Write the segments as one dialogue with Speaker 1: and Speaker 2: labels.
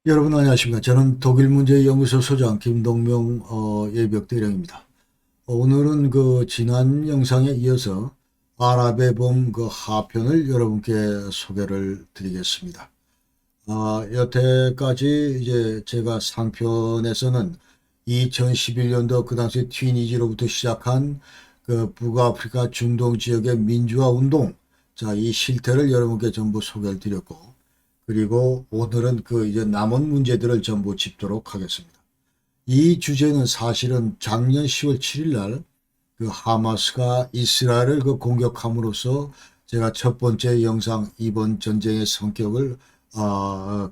Speaker 1: 여러분 안녕하십니까. 저는 독일문제연구소 소장 김동명 예비역대령입니다. 오늘은 그 지난 영상에 이어서 아랍의 봄 그 하편을 여러분께 소개를 드리겠습니다. 여태까지 이제 제가 상편에서는 2011년도 그 당시 튀니지로부터 시작한 그 북아프리카 중동 지역의 민주화 운동, 자, 이 실태를 여러분께 전부 소개를 드렸고, 그리고 오늘은 그 이제 남은 문제들을 전부 짚도록 하겠습니다. 이 주제는 사실은 작년 10월 7일 날 그 하마스가 이스라엘을 그 공격함으로써 제가 첫 번째 영상 이번 전쟁의 성격을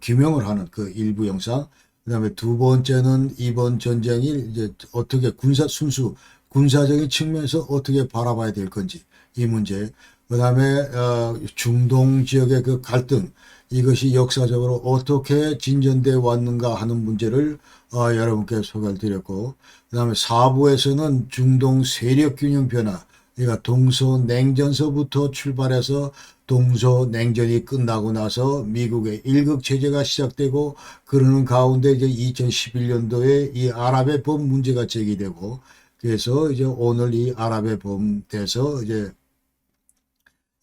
Speaker 1: 규명을 하는 그 일부 영상, 그다음에 두 번째는 이번 전쟁이 이제 어떻게 순수 군사적인 측면에서 어떻게 바라봐야 될 건지 이 문제, 그다음에 중동 지역의 그 갈등, 이것이 역사적으로 어떻게 진전돼 왔는가 하는 문제를 여러분께 소개를 드렸고, 그다음에 4부에서는 중동 세력 균형 변화, 그러니까 동서냉전서부터 출발해서 동서냉전이 끝나고 나서 미국의 일극 체제가 시작되고, 그러는 가운데 이제 2011년도에 이 아랍의 봄 문제가 제기되고, 그래서 이제 오늘 이 아랍의 봄 돼서 이제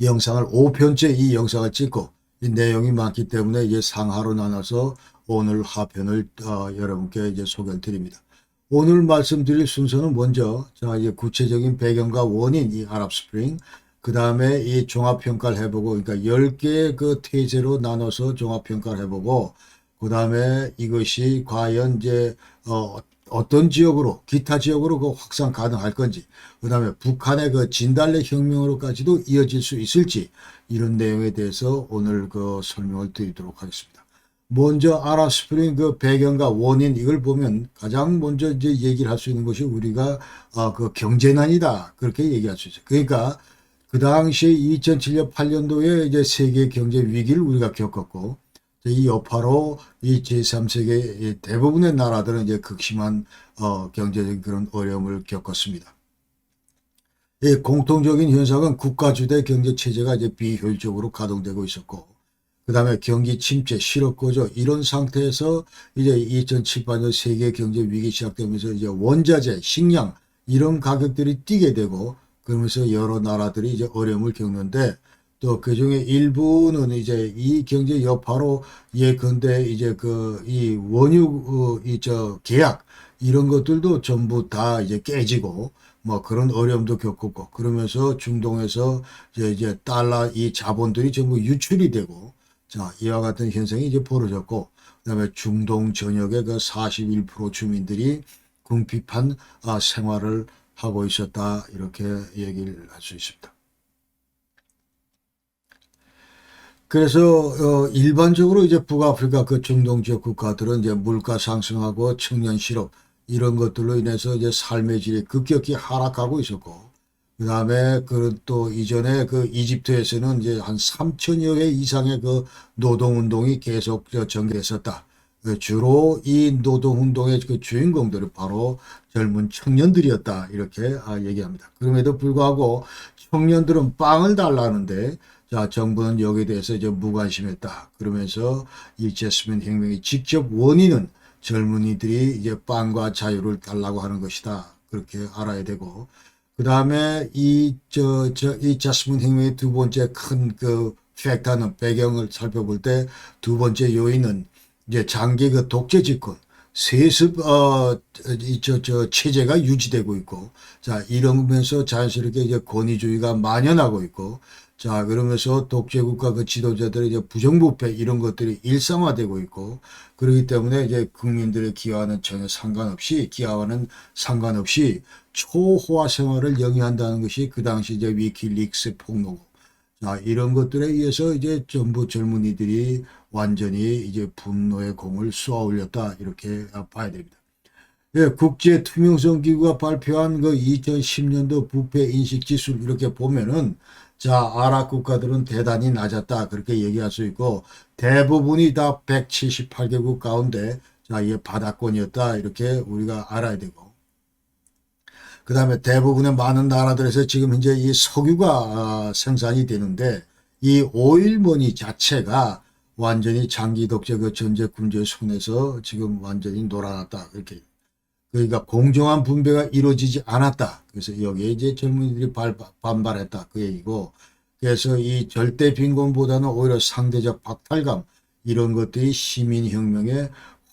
Speaker 1: 영상을 5편째 이 영상을 찍고, 이 내용이 많기 때문에 이제 상하로 나눠서 오늘 하편을 여러분께 이제 소개를 드립니다. 오늘 말씀드릴 순서는 먼저 자 이제 구체적인 배경과 원인, 이 아랍 스프링, 그 다음에 이 종합평가를 해보고, 그러니까 10개의 그 태세로 나눠서 종합평가를 해보고, 그 다음에 이것이 과연 이제 어떤 지역으로, 기타 지역으로 그 확산 가능할 건지, 그 다음에 북한의 그 진달래 혁명으로까지도 이어질 수 있을지, 이런 내용에 대해서 오늘 그 설명을 드리도록 하겠습니다. 먼저 아랍 스프링 그 배경과 원인, 이걸 보면 가장 먼저 이제 얘기를 할 수 있는 것이 우리가 그 경제난이다, 그렇게 얘기할 수 있어요. 그러니까 그 당시에 2007년 8년도에 이제 세계 경제 위기를 우리가 겪었고, 이 여파로 이 제3세계 대부분의 나라들은 이제 극심한 경제적인 그런 어려움을 겪었습니다. 이 공통적인 현상은 국가 주대 경제 체제가 이제 비효율적으로 가동되고 있었고, 그 다음에 경기 침체, 실업 고조, 이런 상태에서 이제 2007, 8년 세계 경제 위기 시작되면서 이제 원자재, 식량 이런 가격들이 뛰게 되고, 그러면서 여러 나라들이 이제 어려움을 겪는데, 또 그중에 일부는 이제 이 경제 여파로 예컨대 이제 그 이 원유 계약 이런 것들도 전부 다 이제 깨지고 뭐 그런 어려움도 겪었고, 그러면서 중동에서 이제 달러 이 자본들이 전부 유출이 되고, 자, 이와 같은 현상이 이제 벌어졌고, 그다음에 중동 전역의 그 41% 주민들이 궁핍한 생활을 하고 있었다, 이렇게 얘기를 할 수 있습니다. 그래서 일반적으로 이제 북아프리카 그 중동 지역 국가들은 이제 물가 상승하고 청년 실업 이런 것들로 인해서 이제 삶의 질이 급격히 하락하고 있었고, 그다음에 그 또 이전에 그 이집트에서는 이제 한 3천여 회 이상의 그 노동 운동이 계속 전개됐었다. 주로 이 노동 운동의 그 주인공들은 바로 젊은 청년들이었다, 이렇게 얘기합니다. 그럼에도 불구하고 청년들은 빵을 달라는데, 자, 정부는 여기에 대해서 이제 무관심했다. 그러면서 이 제스민 혁명의 직접 원인은 젊은이들이 이제 빵과 자유를 달라고 하는 것이다, 그렇게 알아야 되고, 그 다음에 이 자스민 혁명의 두 번째 큰 그 팩터는, 배경을 살펴볼 때 두 번째 요인은 이제 장기 그 독재 집권, 세습 체제가 유지되고 있고, 자, 이러면서 자연스럽게 이제 권위주의가 만연하고 있고, 자, 그러면서 독재국가 그 지도자들의 이제 부정부패 이런 것들이 일상화되고 있고, 그렇기 때문에 이제 국민들의 기여와는 전혀 상관없이, 기여와는 상관없이 초호화 생활을 영위한다는 것이 그 당시 이제 위키릭스 폭로고, 자, 이런 것들에 의해서 이제 전부 젊은이들이 완전히 이제 분노의 공을 쏘아 올렸다, 이렇게 봐야 됩니다. 예, 국제 투명성 기구가 발표한 그 2010년도 부패 인식 지수 이렇게 보면은, 자, 아랍 국가들은 대단히 낮았다, 그렇게 얘기할 수 있고, 대부분이 다 178개국 가운데 자, 이게 바닥권이었다, 이렇게 우리가 알아야 되고, 그 다음에 대부분의 많은 나라들에서 지금 현재 이 석유가 생산이 되는데, 이 오일머니 자체가 완전히 장기 독재 그 전제 군주의 손에서 지금 완전히 놀아났다. 이렇게. 그러니까 공정한 분배가 이루어지지 않았다. 그래서 여기에 이제 젊은이들이 반발했다. 그 얘기고. 그래서 이 절대 빈곤보다는 오히려 상대적 박탈감 이런 것들이 시민혁명에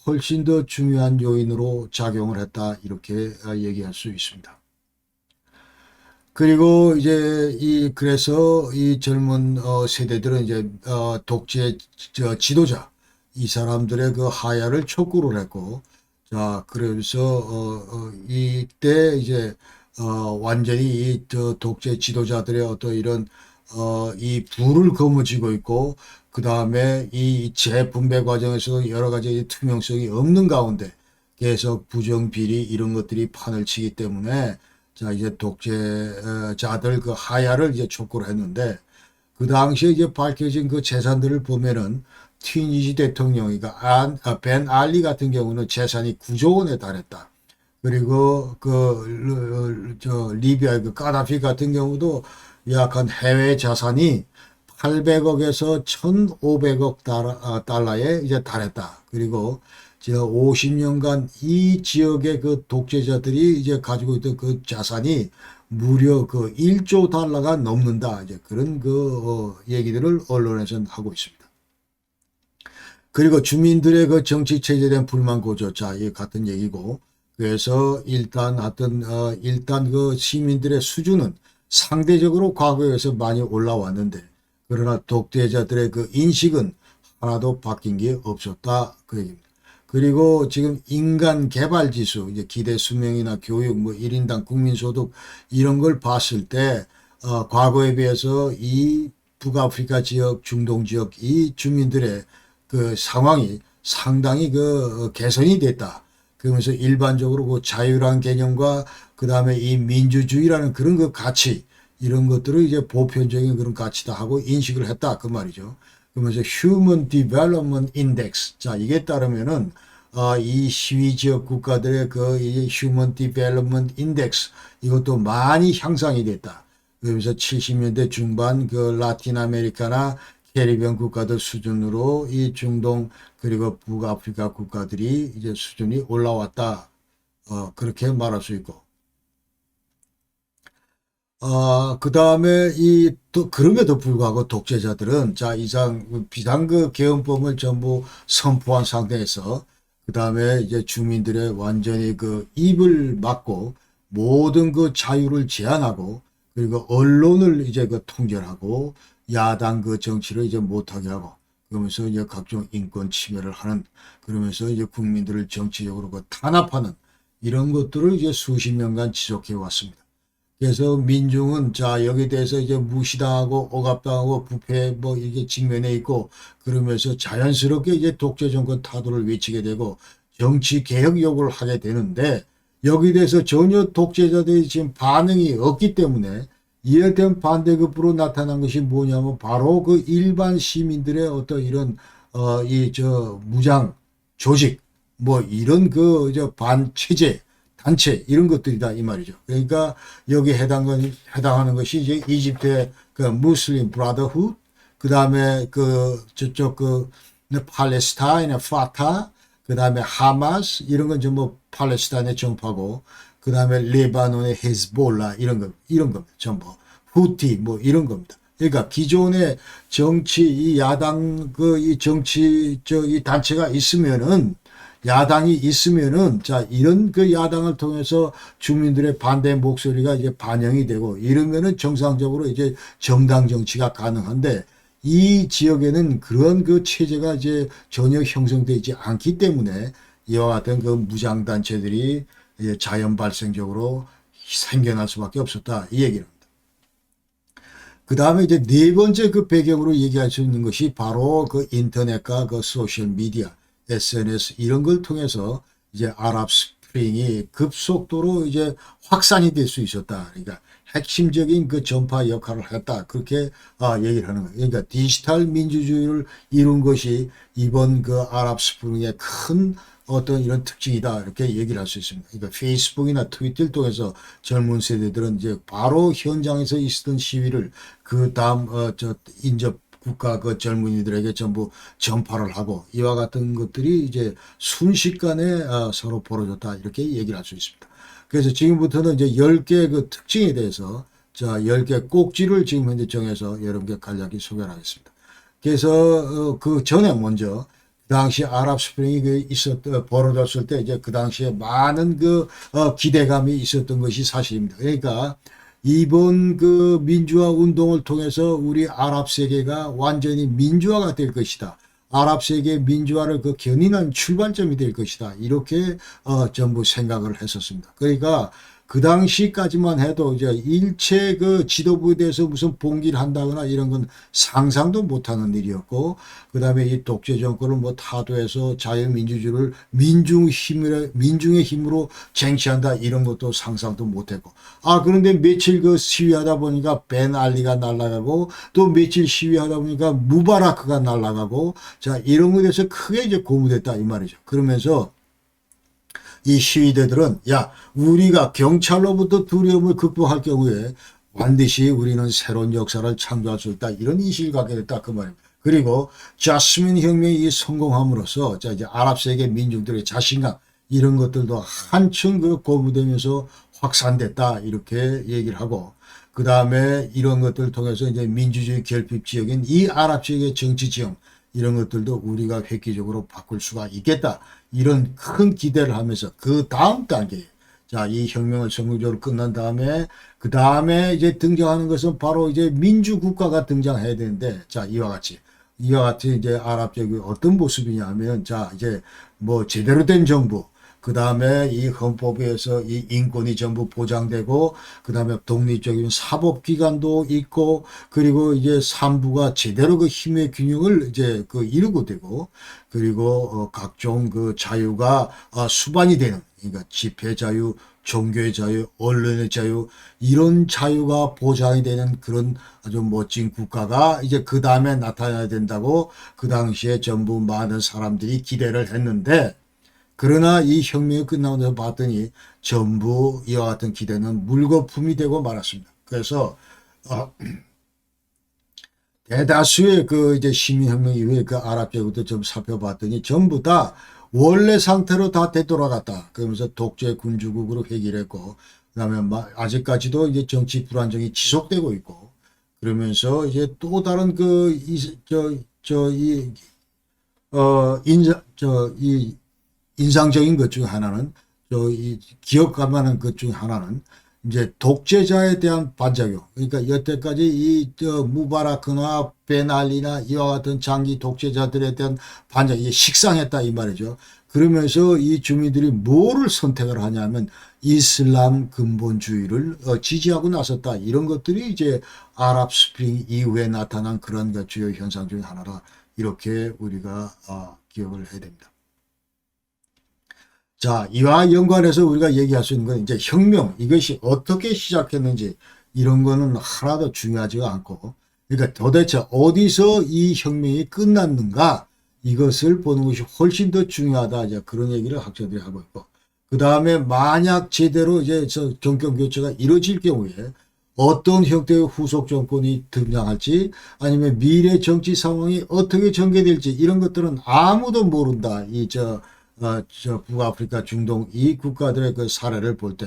Speaker 1: 훨씬 더 중요한 요인으로 작용을 했다. 이렇게 얘기할 수 있습니다. 그리고 이제 그래서 이 젊은 세대들은 이제 독재 지도자 이 사람들의 그 하야를 촉구를 했고, 자 그래서 이때 이제 완전히 독재 지도자들의 어떤 이런 이 부를 거머쥐고 있고, 그 다음에 이 재분배 과정에서 여러 가지 투명성이 없는 가운데 계속 부정비리 이런 것들이 판을 치기 때문에 자 이제 독재자들 그 하야를 이제 촉구를 했는데, 그 당시에 이제 밝혀진 그 재산들을 보면은 튀니지 대통령, 그러니까 벤 알리 같은 경우는 재산이 9조 원에 달했다. 그리고 리비아의 그 까다피 같은 경우도 약 한 해외 자산이 800억에서 1,500억 달러에 이제 달했다. 그리고 50년간 이 지역의 그 독재자들이 이제 가지고 있던 그 자산이 무려 그 1조 달러가 넘는다. 이제 그런 그 얘기들을 언론에서는 하고 있습니다. 그리고 주민들의 그 정치 체제에 대한 불만 고조, 자, 이 같은 얘기고. 그래서 일단 그 시민들의 수준은 상대적으로 과거에서 많이 올라왔는데, 그러나 독재자들의 그 인식은 하나도 바뀐 게 없었다. 그 얘기입니다. 그리고 지금 인간 개발 지수, 이제 기대 수명이나 교육, 뭐 1인당 국민소득 이런 걸 봤을 때, 과거에 비해서 이 북아프리카 지역, 중동 지역 이 주민들의 그 상황이 상당히 그 개선이 됐다. 그러면서 일반적으로 그 자유란 개념과 그 다음에 이 민주주의라는 그런 그 가치, 이런 것들을 이제 보편적인 그런 가치다 하고 인식을 했다. 그 말이죠. 그러면서 Human Development Index. 자, 이게 따르면은, 이 시위 지역 국가들의 그 Human Development Index, 이것도 많이 향상이 됐다. 그러면서 70년대 중반 그 라틴 아메리카나 캐리비안 국가들 수준으로 이 중동 그리고 북아프리카 국가들이 이제 수준이 올라왔다. 그렇게 말할 수 있고. 그 다음에 또 그럼에도 불구하고 독재자들은 자, 비상그 개헌법을 전부 선포한 상태에서 그 다음에 이제 주민들의 완전히 그 입을 막고 모든 그 자유를 제한하고, 그리고 언론을 이제 그 통제하고 야당 그 정치를 이제 못하게 하고, 그러면서 이제 각종 인권 침해를 하는, 그러면서 이제 국민들을 정치적으로 그 탄압하는 이런 것들을 이제 수십 년간 지속해 왔습니다. 그래서 민중은 자 여기에 대해서 이제 무시당하고 억압당하고 부패 뭐 이게 직면해 있고, 그러면서 자연스럽게 이제 독재 정권 타도를 외치게 되고 정치 개혁 요구를 하게 되는데, 여기에 대해서 전혀 독재자들이 지금 반응이 없기 때문에 이에 대한 반대급부로 나타난 것이 뭐냐면 바로 그 일반 시민들의 어떤 이런 무장 조직 뭐 이런 그 반체제 단체 이런 것들이다 이 말이죠. 그러니까 여기 해당하는 것이 이제 이집트의 그 무슬림 브라더훗, 그 다음에 그 저쪽 그 팔레스타인의 파타, 그 다음에 하마스 이런 건 전부 팔레스타인의 정파고, 그 다음에 레바논의 헤즈볼라 이런 겁니다. 전부 후티 뭐 이런 겁니다. 그러니까 기존의 정치 이 야당 이 정치 이 단체가 있으면은, 야당이 있으면은 자 이런 그 야당을 통해서 주민들의 반대 목소리가 이제 반영이 되고 이러면은 정상적으로 이제 정당 정치가 가능한데, 이 지역에는 그런 그 체제가 이제 전혀 형성되지 않기 때문에 이와 같은 그 무장 단체들이 자연 발생적으로 생겨날 수밖에 없었다 이 얘기입니다. 그 다음에 이제 네 번째 그 배경으로 얘기할 수 있는 것이 바로 그 인터넷과 그 소셜 미디어, SNS 이런 걸 통해서 이제 아랍 스프링이 급속도로 이제 확산이 될 수 있었다. 그러니까 핵심적인 그 전파 역할을 했다. 그렇게 얘기를 하는 거예요. 그러니까 디지털 민주주의를 이룬 것이 이번 그 아랍 스프링의 큰 어떤 이런 특징이다. 이렇게 얘기를 할 수 있습니다. 그러니까 페이스북이나 트위터를 통해서 젊은 세대들은 이제 바로 현장에서 있었던 시위를 그 다음 인접 국가 그 젊은이들에게 전부 전파를 하고 이와 같은 것들이 이제 순식간에 서로 벌어졌다 이렇게 얘기를 할 수 있습니다. 그래서 지금부터는 이제 10개 그 특징에 대해서 자 10개 꼭지를 지금 현재 정해서 여러분께 간략히 소개를 하겠습니다. 그래서 그 전에 먼저 그 당시 아랍 스프링이 벌어졌을 때 이제 그 당시에 많은 그 기대감이 있었던 것이 사실입니다. 그러니까 이번 그 민주화 운동을 통해서 우리 아랍 세계가 완전히 민주화가 될 것이다. 아랍 세계 민주화를 그 견인한 출발점이 될 것이다. 이렇게 전부 생각을 했었습니다. 그러니까 그 당시까지만 해도 이제 일체 그 지도부에 대해서 무슨 봉기를 한다거나 이런 건 상상도 못하는 일이었고, 그 다음에 이 독재 정권을 뭐 타도해서 자유민주주의를 민중의 힘으로 쟁취한다 이런 것도 상상도 못했고, 그런데 며칠 그 시위하다 보니까 벤 알리가 날아가고 또 며칠 시위하다 보니까 무바라크가 날아가고, 자 이런 것에 대해서 크게 이제 고무됐다 이 말이죠. 그러면서 이 시위대들은 야 우리가 경찰로부터 두려움을 극복할 경우에 반드시 우리는 새로운 역사를 창조할 수 있다 이런 인식을 갖게 됐다 그 말입니다. 그리고 자스민 혁명이 성공함으로써 자 이제 아랍 세계 민중들의 자신감 이런 것들도 한층 그 고무되면서 확산됐다 이렇게 얘기를 하고, 그 다음에 이런 것들을 통해서 이제 민주주의 결핍 지역인 이 아랍 지역의 정치 지형 이런 것들도 우리가 획기적으로 바꿀 수가 있겠다. 이런 큰 기대를 하면서 그 다음 단계, 자, 이 혁명을 성공적으로 끝난 다음에, 그 다음에 이제 등장하는 것은 바로 이제 민주국가가 등장해야 되는데, 자, 이와 같이 이제 아랍 지역이 어떤 모습이냐 하면, 자, 이제 뭐 제대로 된 정부, 그 다음에 이 헌법에 의해서 이 인권이 전부 보장되고, 그 다음에 독립적인 사법기관도 있고, 그리고 이제 산부가 제대로 그 힘의 균형을 이제 그 이루고 되고, 그리고 각종 그 자유가 수반이 되는, 그러니까 집회 자유, 종교의 자유, 언론의 자유, 이런 자유가 보장이 되는 그런 아주 멋진 국가가 이제 그 다음에 나타나야 된다고 그 당시에 전부 많은 사람들이 기대를 했는데, 그러나 이 혁명이 끝나고 나서 봤더니 전부 이와 같은 기대는 물거품이 되고 말았습니다. 그래서 대다수의 그 이제 시민혁명 이후에 그 아랍 제국도 좀 살펴봤더니 전부 다 원래 상태로 다 되돌아갔다. 그러면서 독재 군주국으로 회귀를 했고, 그다음에 아직까지도 이제 정치 불안정이 지속되고 있고, 그러면서 이제 또 다른 인상적인 것 중 하나는 기억할 만한 것 중 하나는 이제 독재자에 대한 반작용. 그러니까 여태까지 이 무바라크나 베날리나 이와 같은 장기 독재자들에 대한 반작용이 식상했다 이 말이죠. 그러면서 이 주민들이 뭐를 선택을 하냐면 이슬람 근본주의를 지지하고 나섰다. 이런 것들이 이제 아랍 스프링 이후에 나타난 그런 주요 현상 중 하나다. 이렇게 우리가 기억을 해야 됩니다. 자, 이와 연관해서 우리가 얘기할 수 있는 건 이제 혁명, 이것이 어떻게 시작했는지 이런 거는 하나도 중요하지가 않고, 그러니까 도대체 어디서 이 혁명이 끝났는가 이것을 보는 것이 훨씬 더 중요하다. 이제 그런 얘기를 학자들이 하고 있고, 그 다음에 만약 제대로 이제 정권 교체가 이루어질 경우에 어떤 형태의 후속 정권이 등장할지 아니면 미래 정치 상황이 어떻게 전개될지 이런 것들은 아무도 모른다. 북아프리카 중동 이 국가들의 그 사례를 볼 때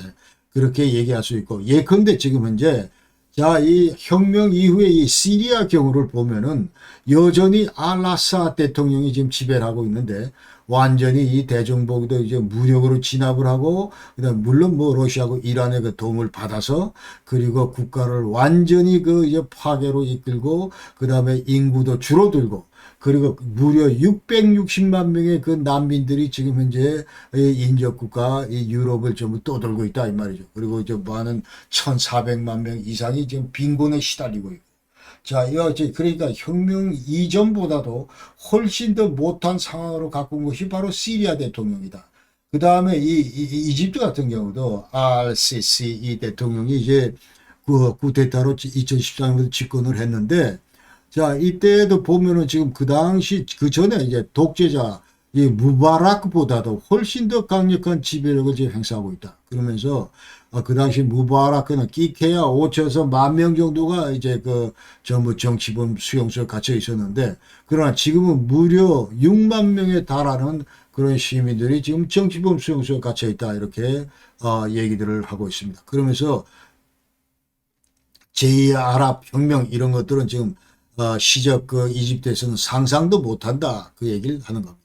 Speaker 1: 그렇게 얘기할 수 있고, 예컨대 지금 현재 자, 이 혁명 이후에 이 시리아 경우를 보면은 여전히 알아사 대통령이 지금 지배를 하고 있는데 완전히 이 대정복도 이제 무력으로 진압을 하고, 그다음 물론 뭐 러시아하고 이란의 그 도움을 받아서 그리고 국가를 완전히 그 이제 파괴로 이끌고, 그다음에 인구도 줄어들고, 그리고 무려 660만 명의 그 난민들이 지금 현재 인접국가 이 유럽을 전부 떠돌고 있다 이 말이죠. 그리고 이제 많은 1,400만 명 이상이 지금 빈곤에 시달리고 있고. 자, 그러니까 혁명 이전보다도 훨씬 더 못한 상황으로 갖고 온 것이 바로 시리아 대통령이다. 그 다음에 이집트 같은 경우도 al-Sisi 이 대통령이 이제 그 쿠데타로 2014년부터 집권을 했는데, 자, 이때도 보면은 지금 그 당시, 그 전에 이제 독재자, 이 무바라크보다도 훨씬 더 강력한 지배력을 지금 행사하고 있다. 그러면서 그 당시 무바라크는 끼케야 5천에서 10,000명 정도가 이제 그 전부 정치범 수용소에 갇혀 있었는데, 그러나 지금은 무려 6만 명에 달하는 그런 시민들이 지금 정치범 수용소에 갇혀 있다, 이렇게 얘기들을 하고 있습니다. 그러면서 제2아랍 혁명 이런 것들은 지금 시적 그 이집트에서는 상상도 못한다, 그 얘기를 하는 겁니다.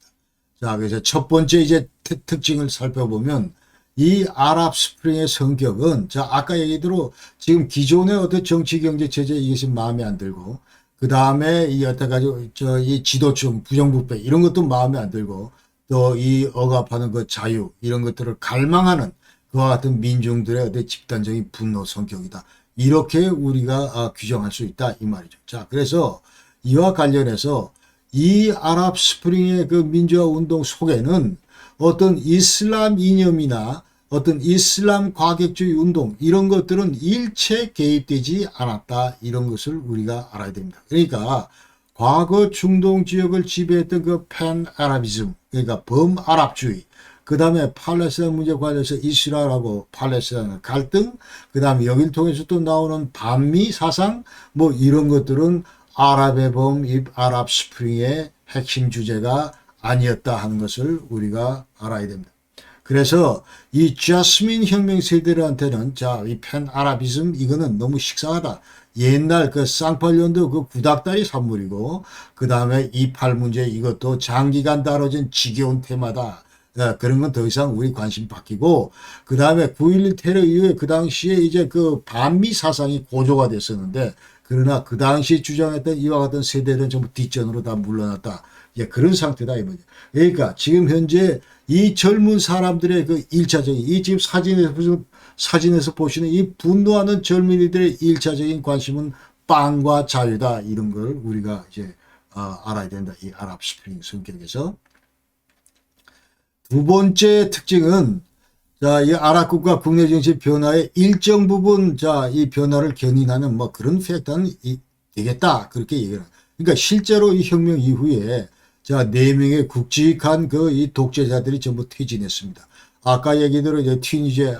Speaker 1: 자, 그래서 첫 번째 이제 특징을 살펴보면 이 아랍 스프링의 성격은, 자, 아까 얘기대로 지금 기존의 어떤 정치 경제 체제 이것이 마음에 안 들고, 그 다음에 이 여태까지 이 지도층 부정부패 이런 것도 마음에 안 들고, 또 이 억압하는 그 자유 이런 것들을 갈망하는 그와 같은 민중들의 어떤 집단적인 분노 성격이다. 이렇게 우리가 규정할 수 있다, 이 말이죠. 자, 그래서 이와 관련해서 이 아랍 스프링의 그 민주화 운동 속에는 어떤 이슬람 이념이나 어떤 이슬람 과격주의 운동 이런 것들은 일체 개입되지 않았다, 이런 것을 우리가 알아야 됩니다. 그러니까 과거 중동 지역을 지배했던 그 팬아랍이즘, 그러니까 범아랍주의, 그 다음에 팔레스타인 문제 관련해서 이스라엘하고 팔레스타인 갈등, 그 다음에 여기를 통해서 또 나오는 반미 사상, 뭐 이런 것들은 아랍의 봄, 이 아랍 스프링의 핵심 주제가 아니었다 하는 것을 우리가 알아야 됩니다. 그래서 이 자스민 혁명 세대들한테는, 자, 이 팬아랍이즘 이거는 너무 식상하다. 옛날 그 쌍팔년도 그 구닥다리 산물이고, 그 다음에 이팔 문제 이것도 장기간 다뤄진 지겨운 테마다. 그런 건 더 이상 우리 관심 바뀌고, 그 다음에 9.11 테러 이후에 그 당시에 이제 그 반미 사상이 고조가 됐었는데, 그러나 그 당시 주장했던 이와 같은 세대는 전부 뒷전으로 다 물러났다. 예, 그런 상태다, 이 말이죠. 그러니까 지금 현재 이 젊은 사람들의 그 일차적인, 이 지금 사진에서 보시는 이 분노하는 젊은이들의 일차적인 관심은 빵과 자유다, 이런 걸 우리가 이제 알아야 된다, 이 아랍 스프링 성격에서. 두 번째 특징은, 자, 이 아랍 국가 국내 정치 변화의 일정 부분, 자, 이 변화를 견인하는 뭐 그런 팩터는 되겠다, 그렇게 얘기를. 그러니까 실제로 이 혁명 이후에, 자, 4명의 굵직한 그 이 독재자들이 전부 퇴진했습니다. 아까 얘기대로 이제 튀니제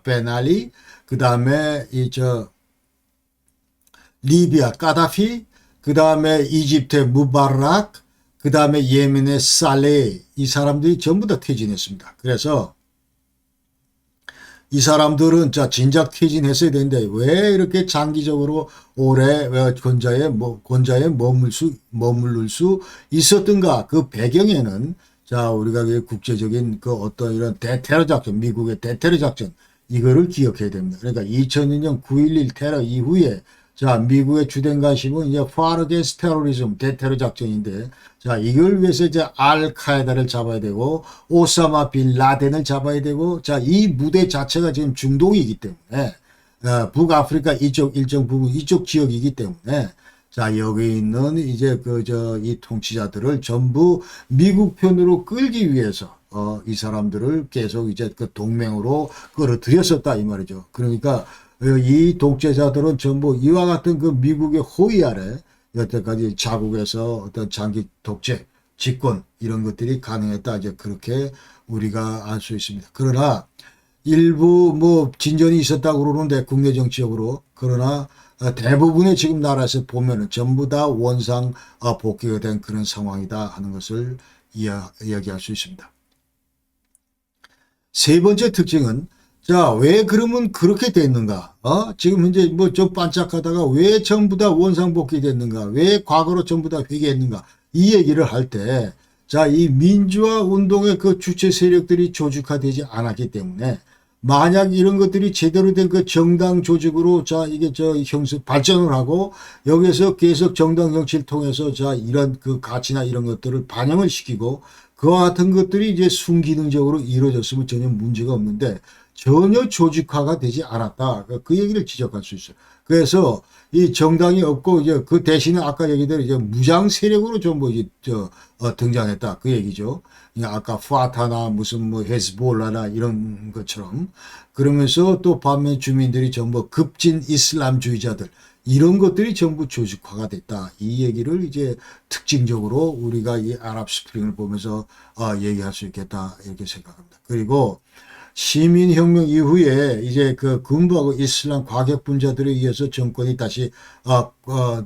Speaker 1: 베나리, 그 다음에 리비아 까다피, 그 다음에 이집트의 무바락, 그 다음에 예멘의 살레, 이 사람들이 전부 다 퇴진했습니다. 그래서 이 사람들은, 자, 진작 퇴진했어야 되는데 왜 이렇게 장기적으로 오래 권좌에 머무를 수 있었던가? 그 배경에는, 자, 우리가 국제적인 그 어떤 이런 대테러 작전, 미국의 대테러 작전, 이거를 기억해야 됩니다. 그러니까 2002년 9.11 테러 이후에, 자, 미국의 주된 관심은 이제 War Against Terrorism, 대테러 작전인데, 자, 이걸 위해서 이제 알카에다를 잡아야 되고, 오사마 빌 라덴을 잡아야 되고, 자, 이 무대 자체가 지금 중동이기 때문에, 북아프리카 이쪽 일정 부분, 이쪽 지역이기 때문에, 자, 여기 있는 이제 이 통치자들을 전부 미국 편으로 끌기 위해서, 이 사람들을 계속 이제 그 동맹으로 끌어들였었다, 이 말이죠. 그러니까, 이 독재자들은 전부 이와 같은 그 미국의 호의 아래 여태까지 자국에서 어떤 장기 독재, 집권 이런 것들이 가능했다. 이제 그렇게 우리가 알 수 있습니다. 그러나 일부 뭐 진전이 있었다고 그러는데 국내 정치적으로, 그러나 대부분의 지금 나라에서 보면은 전부 다 원상 복귀가 된 그런 상황이다 하는 것을 이야기할 수 있습니다. 세 번째 특징은, 자, 왜 그러면 그렇게 됐는가? 지금 현재 뭐 좀 반짝하다가 왜 전부 다 원상복귀 됐는가? 왜 과거로 전부 다 회귀했는가? 이 얘기를 할 때, 자, 이 민주화 운동의 그 주체 세력들이 조직화되지 않았기 때문에, 만약 이런 것들이 제대로 된 그 정당 조직으로, 자, 이게 발전을 하고, 여기에서 계속 정당 정치를 통해서, 자, 이런 그 가치나 이런 것들을 반영을 시키고, 그와 같은 것들이 이제 순기능적으로 이루어졌으면 전혀 문제가 없는데, 전혀 조직화가 되지 않았다. 그 얘기를 지적할 수 있어요. 그래서 이 정당이 없고 이제 그 대신에 아까 얘기대로 이제 무장 세력으로 전부 이제 등장했다. 그 얘기죠. 그러니까 아까 파타나 무슨 뭐 헤즈볼라나 이런 것처럼 그러면서 또 반면 주민들이 전부 급진 이슬람주의자들 이런 것들이 전부 조직화가 됐다. 이 얘기를 이제 특징적으로 우리가 이 아랍 스프링을 보면서 얘기할 수 있겠다 이렇게 생각합니다. 그리고 시민혁명 이후에 이제 그 군부하고 이슬람 과격분자들에 의해서 정권이 다시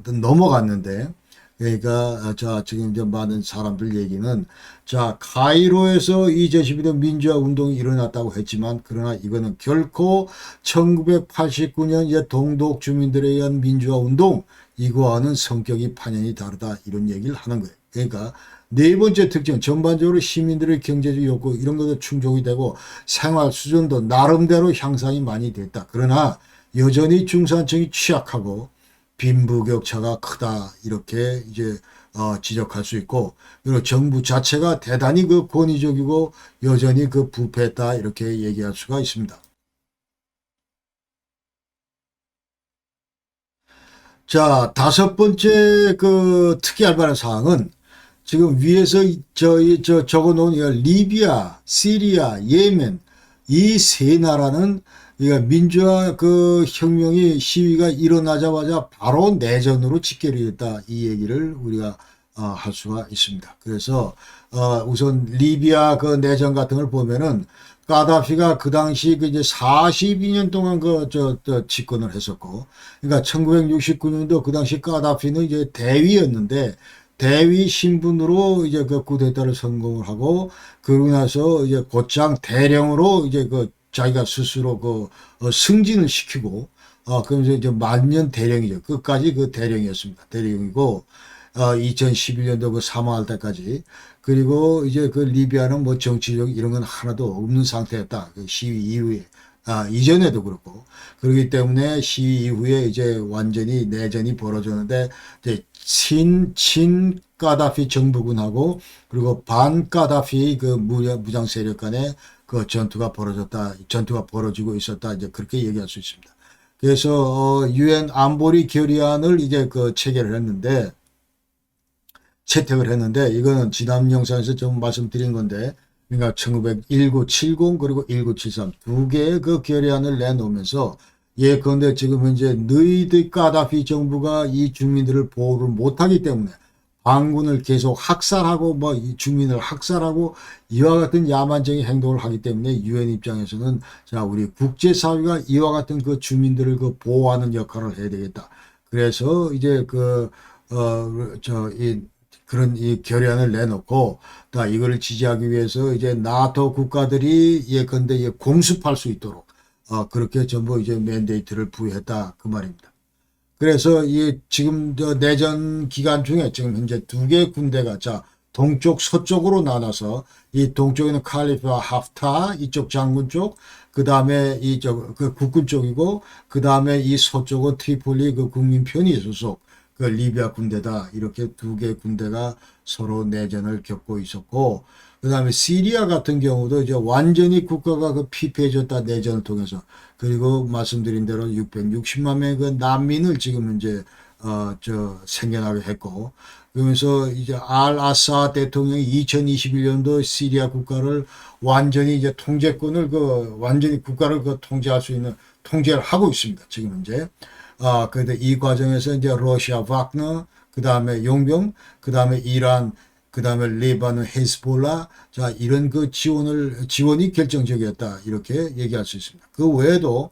Speaker 1: 넘어갔는데 그러니까 자 지금 이제 많은 사람들 얘기는 자 카이로에서 이 제12대 민주화 운동이 일어났다고 했지만 그러나 이거는 결코 1989년 이제 동독 주민들에 의한 민주화 운동 이거와는 성격이 판연히 다르다 이런 얘기를 하는 거예요. 그러니까 네 번째 특징 전반적으로 시민들의 경제적 욕구 이런 것도 충족이 되고 생활 수준도 나름대로 향상이 많이 됐다. 그러나 여전히 중산층이 취약하고 빈부격차가 크다 이렇게 이제 지적할 수 있고 그리고 정부 자체가 대단히 그 권위적이고 여전히 그 부패했다 이렇게 얘기할 수가 있습니다. 자, 다섯 번째 그 특이할 만한 사항은 지금 위에서 적어 놓은 리비아, 시리아, 예멘 이 세 나라는 민주화 그 혁명이 시위가 일어나자마자 바로 내전으로 직결이 됐다. 이 얘기를 우리가 할 수가 있습니다. 그래서 우선 리비아 그 내전 같은 걸 보면은 까다피가 그 당시 그 이제 42년 동안 저 집권을 했었고, 그러니까 1969년도 그 당시 까다피는 이제 대위였는데 대위 신분으로 이제 그 쿠데타를 성공을 하고 그러고 나서 이제 곧장 대령으로 이제 그 자기가 스스로 그 승진을 시키고 그러면서 이제 만년 대령이죠. 끝까지 그 대령이었습니다. 대령이고 2011년도 그 사망할 때까지 그리고 이제 그 리비아는 뭐 정치적 이런 건 하나도 없는 상태였다. 그 시위 이후에 이전에도 그렇고 그렇기 때문에 시위 이후에 이제 완전히 내전이 벌어졌는데 이제 친 까다피 정부군하고 그리고 반 까다피 그 무장 세력 간에 그 전투가 벌어지고 있었다. 이제 그렇게 얘기할 수 있습니다. 그래서 유엔 안보리 결의안을 이제 그 체결을 했는데 채택을 했는데 이거는 지난 영상에서 좀 말씀드린 건데 그러니까 1970 그리고 1973 두 개의 그 결의안을 내놓으면서 예컨대 지금 현재 너희들 까다피 정부가 이 주민들을 보호를 못하기 때문에 반군을 계속 학살하고 뭐 이 주민을 학살하고 이와 같은 야만적인 행동을 하기 때문에 유엔 입장에서는 자 우리 국제사회가 이와 같은 그 주민들을 그 보호하는 역할을 해야 되겠다. 그래서 이제 그런 이 결의안을 내놓고 다 이거를 지지하기 위해서 이제 나토 국가들이 예컨대 공습할 수 있도록 그렇게 전부 이제 맨데이트를 부여했다 그 말입니다. 그래서 이 지금 저 내전 기간 중에 지금 현재 두 개의 군대가 자 동쪽 서쪽으로 나눠서 이 동쪽에는 칼리파 하프타 이쪽 장군 쪽, 그 다음에 이쪽 그 국군 쪽이고 그 다음에 이 서쪽은 트리폴리 그 국민편이 소속 그 리비아 군대다 이렇게 두 개의 군대가 서로 내전을 겪고 있었고 그 다음에 시리아 같은 경우도 이제 완전히 국가가 그 피폐해졌다 내전을 통해서 그리고 말씀드린 대로 660만 명의 그 난민을 지금 이제 생겨나게 했고 그러면서 이제 알 아사 대통령이 2021년도 시리아 국가를 완전히 이제 통제권을 완전히 국가를 통제할 수 있는 통제를 하고 있습니다. 지금 현재 그런데 이 과정에서 이제 러시아 바그너 그 다음에 용병 그 다음에 이란 그 다음에 레바논 헤즈볼라 자 이런 그 지원이 결정적이었다 이렇게 얘기할 수 있습니다. 그 외에도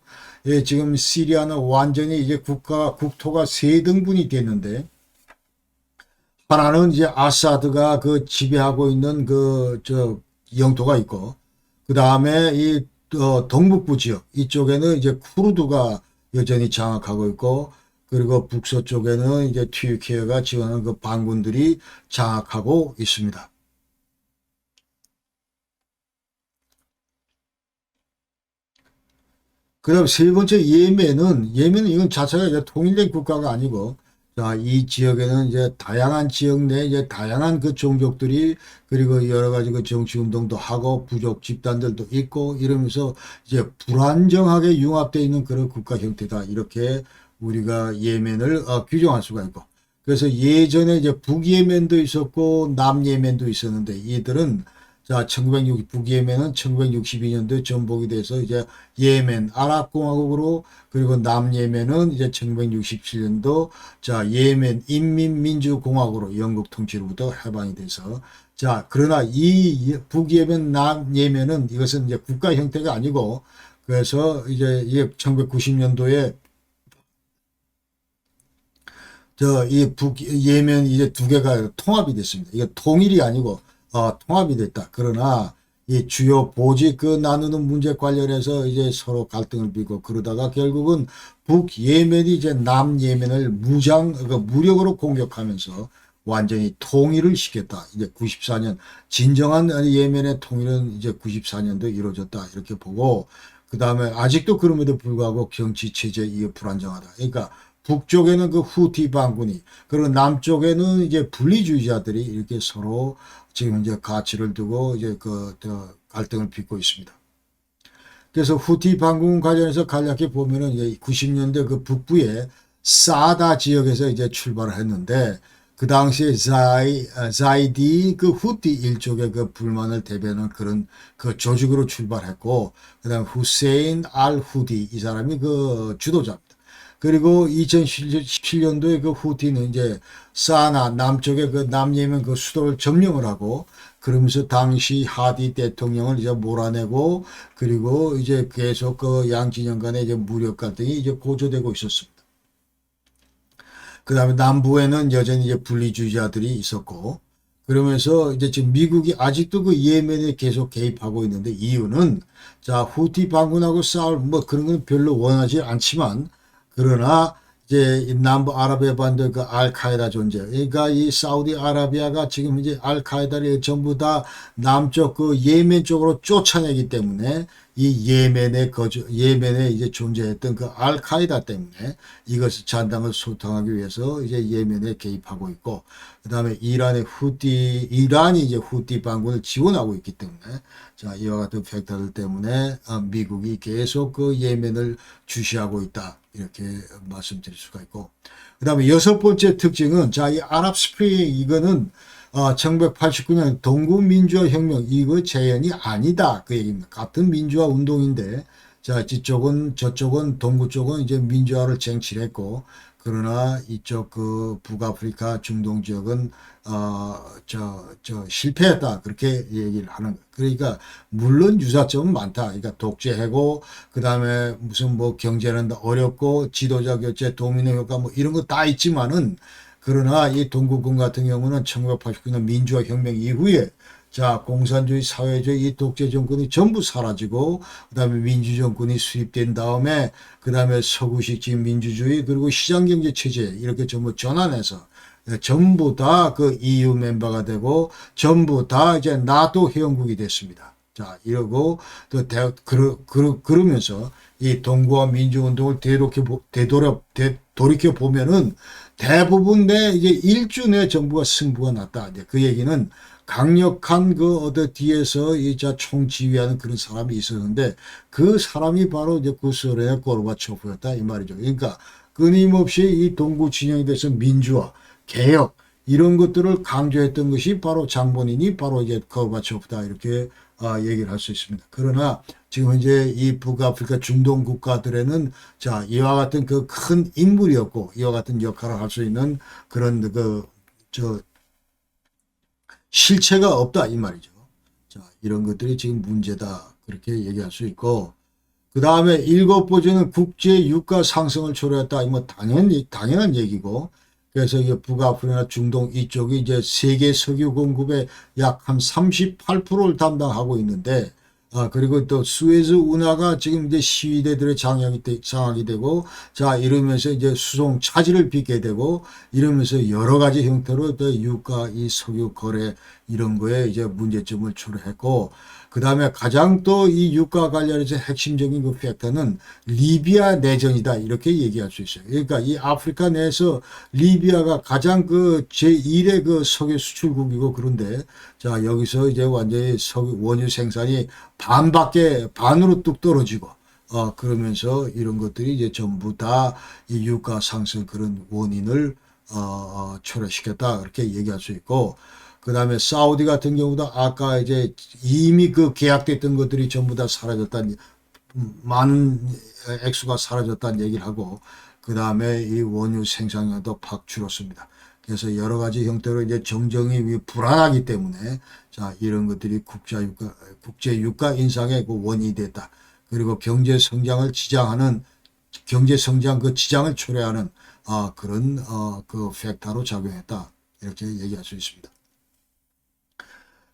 Speaker 1: 지금 시리아는 완전히 이제 국토가 세 등분이 됐는데 하나는 이제 아사드가 그 지배하고 있는 영토가 있고 그 다음에 이 동북부 지역 이쪽에는 이제 쿠르드가 여전히 장악하고 있고 그리고 북서쪽에는 이제 튀르키예가 지원하는 그 반군들이 장악하고 있습니다. 그 다음 세 번째 예멘은 이건 자체가 이제 통일된 국가가 아니고 자, 이 지역에는 이제 다양한 지역 내 이제 다양한 그 종족들이 그리고 여러 가지 그 정치 운동도 하고 부족 집단들도 있고 이러면서 이제 불안정하게 융합되어 있는 그런 국가 형태다. 이렇게 우리가 예멘을 규정할 수가 있고. 그래서 예전에 이제 북예멘도 있었고 남예멘도 있었는데 이들은 자, 1960, 북예멘은 1962년도에 전복이 돼서 이제 예멘 아랍공화국으로 그리고 남예멘은 이제 1967년도 자, 예멘 인민민주공화국으로 영국 통치로부터 해방이 돼서 자, 그러나 이 북예멘 남예멘은 이것은 이제 국가 형태가 아니고 그래서 이제 1990년도에 이 북예멘 이제 두 개가 통합이 됐습니다. 이게 통일이 아니고 통합이 됐다. 그러나 이 주요 보직 그 나누는 문제 관련해서 이제 서로 갈등을 빚고 그러다가 결국은 북예멘이 이제 남예멘을 무력으로 공격하면서 완전히 통일을 시켰다. 이제 94년 진정한 예멘의 통일은 이제 94년도에 이루어졌다. 이렇게 보고 그 다음에 아직도 그럼에도 불구하고 정치 체제 이게 불안정하다. 그러니까 북쪽에는 그 후티 반군이 그리고 남쪽에는 이제 분리주의자들이 이렇게 서로 지금 이제 가치를 두고 이제 갈등을 빚고 있습니다. 그래서 후티 반군 관련해서 간략히 보면은 이제 90년대 그 북부의 사다 지역에서 이제 출발을 했는데 그 당시에 자이디 그 후티 일족의 그 불만을 대변하는 그런 그 조직으로 출발했고 그다음 후세인 알 후디 이 사람이 그 주도자입니다. 그리고 2017년도에 그 후티는 이제 사나 남쪽의 그 남예멘 그 수도를 점령을 하고 그러면서 당시 하디 대통령을 이제 몰아내고 그리고 이제 계속 그 양진영 간의 이제 무력 갈등이 이제 고조되고 있었습니다. 그 다음에 남부에는 여전히 이제 분리주의자들이 있었고 그러면서 이제 지금 미국이 아직도 그 예멘에 계속 개입하고 있는데 이유는 자 후티 반군하고 싸울 뭐 그런 건 별로 원하지 않지만 그러나 이제 남부 아라비아 반도 그 알카에다 존재. 그러니까 이 사우디아라비아가 지금 이제 알카에다를 전부 다 남쪽 그 예멘 쪽으로 쫓아내기 때문에 이 예멘에 이제 존재했던 그 알카에다 때문에 이것을 잔당을 소탕하기 위해서 이제 예멘에 개입하고 있고 그다음에 이란이 이제 후티 반군을 지원하고 있기 때문에 자 이와 같은 팩터들 때문에 미국이 계속 그 예멘을 주시하고 있다. 이렇게 말씀드릴 수가 있고 그 다음에 여섯 번째 특징은 자 이 아랍 스프링 이거는 1989년 동구 민주화 혁명 이거 재현이 아니다 그 얘기입니다. 같은 민주화 운동인데 자 저쪽은 동구 쪽은 이제 민주화를 쟁취를 했고 그러나 이쪽 그 북아프리카 중동 지역은 실패했다 그렇게 얘기를 하는 거예요. 그러니까 물론 유사점은 많다. 그러니까 독재하고 그 다음에 무슨 뭐 경제는 어렵고 지도자 교체 도미노 효과 뭐 이런 거 다 있지만은 그러나 이 동구권 같은 경우는 1989년 민주화 혁명 이후에 자, 공산주의, 사회주의, 이 독재 정권이 전부 사라지고, 그 다음에 민주 정권이 수립된 다음에, 그 다음에 서구식 지금 민주주의, 그리고 시장경제 체제, 이렇게 전부 전환해서, 전부 다 그 EU 멤버가 되고, 전부 다 이제 나토 회원국이 됐습니다. 자, 이러고, 또, 그러면서, 이 동구와 민주운동을 돌이켜 보면은, 대부분 내 이제 일주 내 정부가 승부가 났다. 이제 그 얘기는, 강력한 뒤에서 이자 총지휘하는 그런 사람이 있었는데 그 사람이 바로 이제 구소련의 고르바초프였다 이 말이죠. 그러니까 끊임없이 이 동구 진영에 대해서 민주화, 개혁 이런 것들을 강조했던 것이 바로 장본인이 바로 이제 고르바초프다 이렇게 얘기를 할 수 있습니다. 그러나 지금 현재 이 북아프리카 중동 국가들에는 자 이와 같은 그 큰 인물이었고 이와 같은 역할을 할 수 있는 그런 실체가 없다 이 말이죠. 자, 이런 것들이 지금 문제다 그렇게 얘기할 수 있고 그 다음에 일곱 번째는 국제 유가 상승을 초래했다. 뭐 당연한 얘기고 그래서 이게 북아프리카 중동 이쪽이 이제 세계 석유 공급의 약 한 38%를 담당하고 있는데 그리고 또 수에즈 운하가 지금 이제 시위대들의 장악이 되고, 자, 이러면서 이제 수송 차질을 빚게 되고, 이러면서 여러 가지 형태로 또 유가, 이 석유 거래, 이런 거에 이제 문제점을 초래했고, 그 다음에 가장 또 이 유가 관련해서 핵심적인 그 팩터는 리비아 내전이다. 이렇게 얘기할 수 있어요. 그러니까 이 아프리카 내에서 리비아가 가장 그 제1의 그 석유 수출국이고 그런데 자, 여기서 이제 완전히 석유 원유 생산이 반으로 뚝 떨어지고 그러면서 이런 것들이 이제 전부 다 이 유가 상승 그런 원인을 초래시켰다. 그렇게 얘기할 수 있고 그 다음에 사우디 같은 경우도 아까 이제 이미 그 계약됐던 것들이 전부 다 사라졌다는 많은 액수가 사라졌다는 얘기를 하고 그 다음에 이 원유 생산량도 팍 줄었습니다. 그래서 여러 가지 형태로 이제 정정이 불안하기 때문에 자 이런 것들이 국제 유가 인상의 그 원인이 됐다. 그리고 경제 성장을 지장하는 경제 성장 그 지장을 초래하는 그런 그 팩터로 작용했다. 이렇게 얘기할 수 있습니다.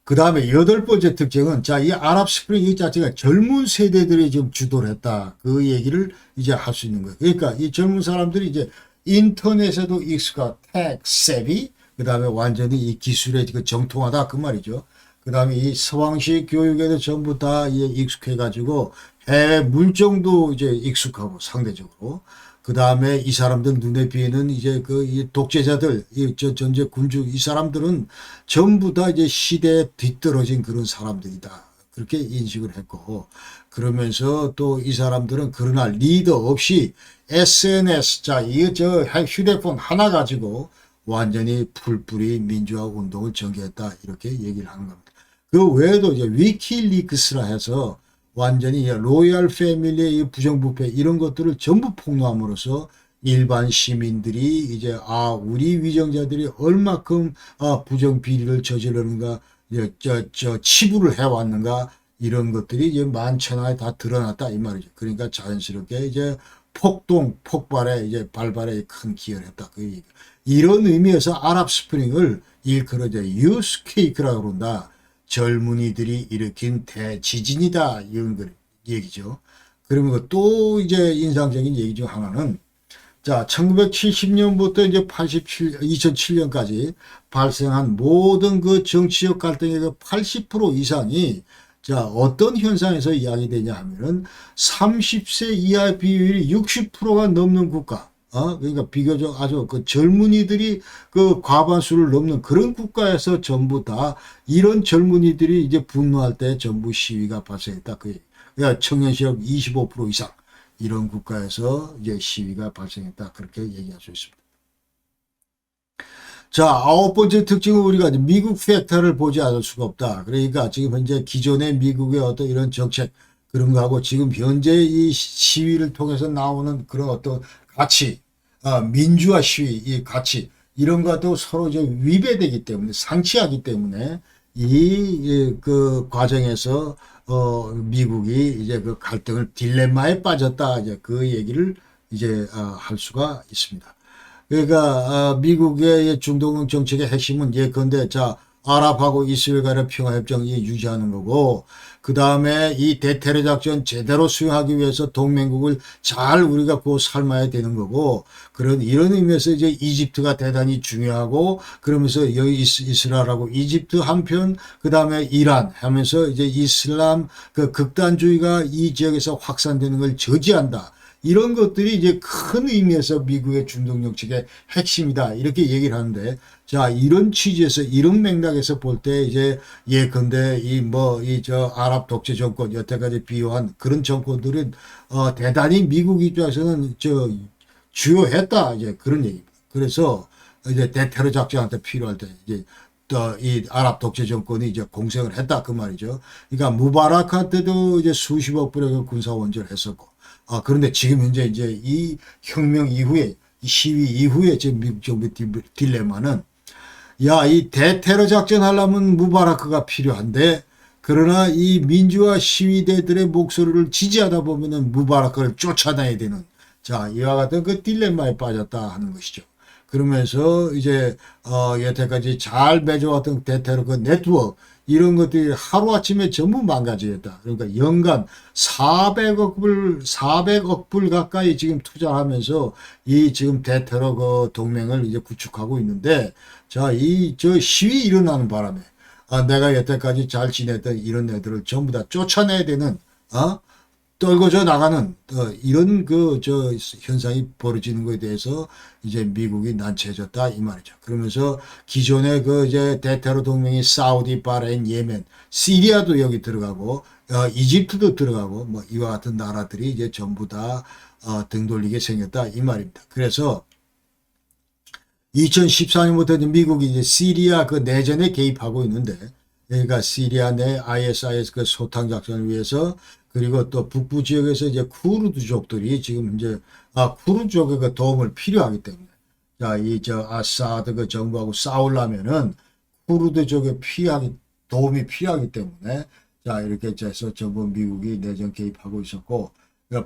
Speaker 1: 그 다음에 여덟 번째 특징은 자, 이 아랍 스프링 이 자체가 젊은 세대들이 지금 주도를 했다. 그 얘기를 이제 할 수 있는 거예요. 그러니까 이 젊은 사람들이 이제 인터넷에도 익숙한 tech savvy, 그 다음에 완전히 이 기술에 그 정통하다. 그 말이죠. 그 다음에 이 서방식 교육에도 전부 다 익숙해가지고 해외 물정도 이제 익숙하고 상대적으로. 그 다음에 이 사람들 눈에 띄는 이제 그 이 독재자들, 전제 군주 이 사람들은 전부 다 이제 시대에 뒤떨어진 그런 사람들이다. 그렇게 인식을 했고, 그러면서 또 이 사람들은 그러나 리더 없이 SNS, 자, 휴대폰 하나 가지고 완전히 풀뿌리 민주화 운동을 전개했다. 이렇게 얘기를 하는 겁니다. 그 외에도 이제 위키리크스라 해서 완전히 로얄 패밀리의 부정부패 이런 것들을 전부 폭로함으로써 일반 시민들이 이제 우리 위정자들이 얼마큼 부정 비리를 저지르는가 치부를 해왔는가 이런 것들이 이제 만천하에 다 드러났다 이 말이죠. 그러니까 자연스럽게 이제 폭발에 이제 발발에 큰 기여를 했다 그 얘기. 이런 의미에서 아랍 스프링을 일컬어져 유스 케이크라고 그런다. 젊은이들이 일으킨 대지진이다 이런 얘기죠. 그러면 또 이제 인상적인 얘기 중 하나는 자 1970년부터 이제 2007년까지 발생한 모든 그 정치적 갈등의 그 80% 이상이 자 어떤 현상에서 이야기되냐 하면은 30세 이하 비율이 60%가 넘는 국가. 그러니까 비교적 아주 그 젊은이들이 그 과반수를 넘는 그런 국가에서 전부 다 이런 젊은이들이 이제 분노할 때 전부 시위가 발생했다. 그러니까 청년 실업 25% 이상 이런 국가에서 이제 시위가 발생했다. 그렇게 얘기할 수 있습니다. 자, 아홉 번째 특징은 우리가 미국 팩터를 보지 않을 수가 없다. 그러니까 지금 현재 기존의 미국의 어떤 이런 정책 그런 거하고 지금 현재 이 시위를 통해서 나오는 그런 어떤 가치, 민주화 시위, 이 가치, 이런 것도 서로 이제 위배되기 때문에, 상치하기 때문에, 그 과정에서, 미국이 이제 그 갈등을 딜레마에 빠졌다. 이제 그 얘기를 이제, 할 수가 있습니다. 그러니까, 미국의 중동 정책의 핵심은 예컨대, 자, 아랍하고 이스라엘 간의 평화협정이 유지하는 거고 그 다음에 이 대테러 작전 제대로 수행하기 위해서 동맹국을 잘 우리가 고 삶아야 되는 거고 이런 의미에서 이제 이집트가 대단히 중요하고 그러면서 여기 이스라엘하고 이집트 한편 그 다음에 이란 하면서 이제 이슬람 그 극단주의가 이 지역에서 확산되는 걸 저지한다. 이런 것들이 이제 큰 의미에서 미국의 중동 정책의 핵심이다. 이렇게 얘기를 하는데, 자, 이런 취지에서, 이런 맥락에서 볼 때, 이제, 예컨대, 아랍 독재 정권, 여태까지 비호한 그런 정권들은, 대단히 미국 입장에서는, 주요했다. 이제 그런 얘기입니다. 그래서, 이제 대테러 작전한테 필요할 때, 이제, 이 아랍 독재 정권이 이제 공생을 했다. 그 말이죠. 그러니까, 무바라크 때도 이제 수십억 불의 군사 원조를 했었고, 그런데 지금 현재 이제 이 혁명 이후에, 이 시위 이후에 지금 미국 정부의 딜레마는, 이 대테러 작전 하려면 무바라크가 필요한데, 그러나 이 민주화 시위대들의 목소리를 지지하다 보면은 무바라크를 쫓아내야 되는, 자, 이와 같은 그 딜레마에 빠졌다 하는 것이죠. 그러면서 이제, 여태까지 잘 맺어왔던 대테러 그 네트워크, 이런 것들이 하루아침에 전부 망가지겠다. 그러니까 연간 400억 불 가까이 지금 투자하면서 이 지금 대테러 그 동맹을 이제 구축하고 있는데, 자, 시위 일어나는 바람에, 내가 여태까지 잘 지냈던 이런 애들을 전부 다 쫓아내야 되는, 떨궈져 나가는 이런 저 현상이 벌어지는 것에 대해서 이제 미국이 난처해졌다 이 말이죠. 그러면서 기존의 그 이제 대테러 동맹이 사우디, 바레인, 예멘, 시리아도 여기 들어가고 이집트도 들어가고 뭐 이와 같은 나라들이 이제 전부 다 등 돌리게 생겼다 이 말입니다. 그래서 2014년부터 미국이 이제 시리아 그 내전에 개입하고 있는데, 그러니까 시리아 내 ISIS 그 소탕 작전을 위해서, 그리고 또 북부 지역에서 이제 쿠르드족들이 지금 이제 쿠르드족의 그 도움을 필요하기 때문에, 자, 이 저 아사드 그 정부하고 싸우려면은 쿠르드족의 도움이 필요하기 때문에, 자, 이렇게 해서 전부 미국이 내전 개입하고 있었고,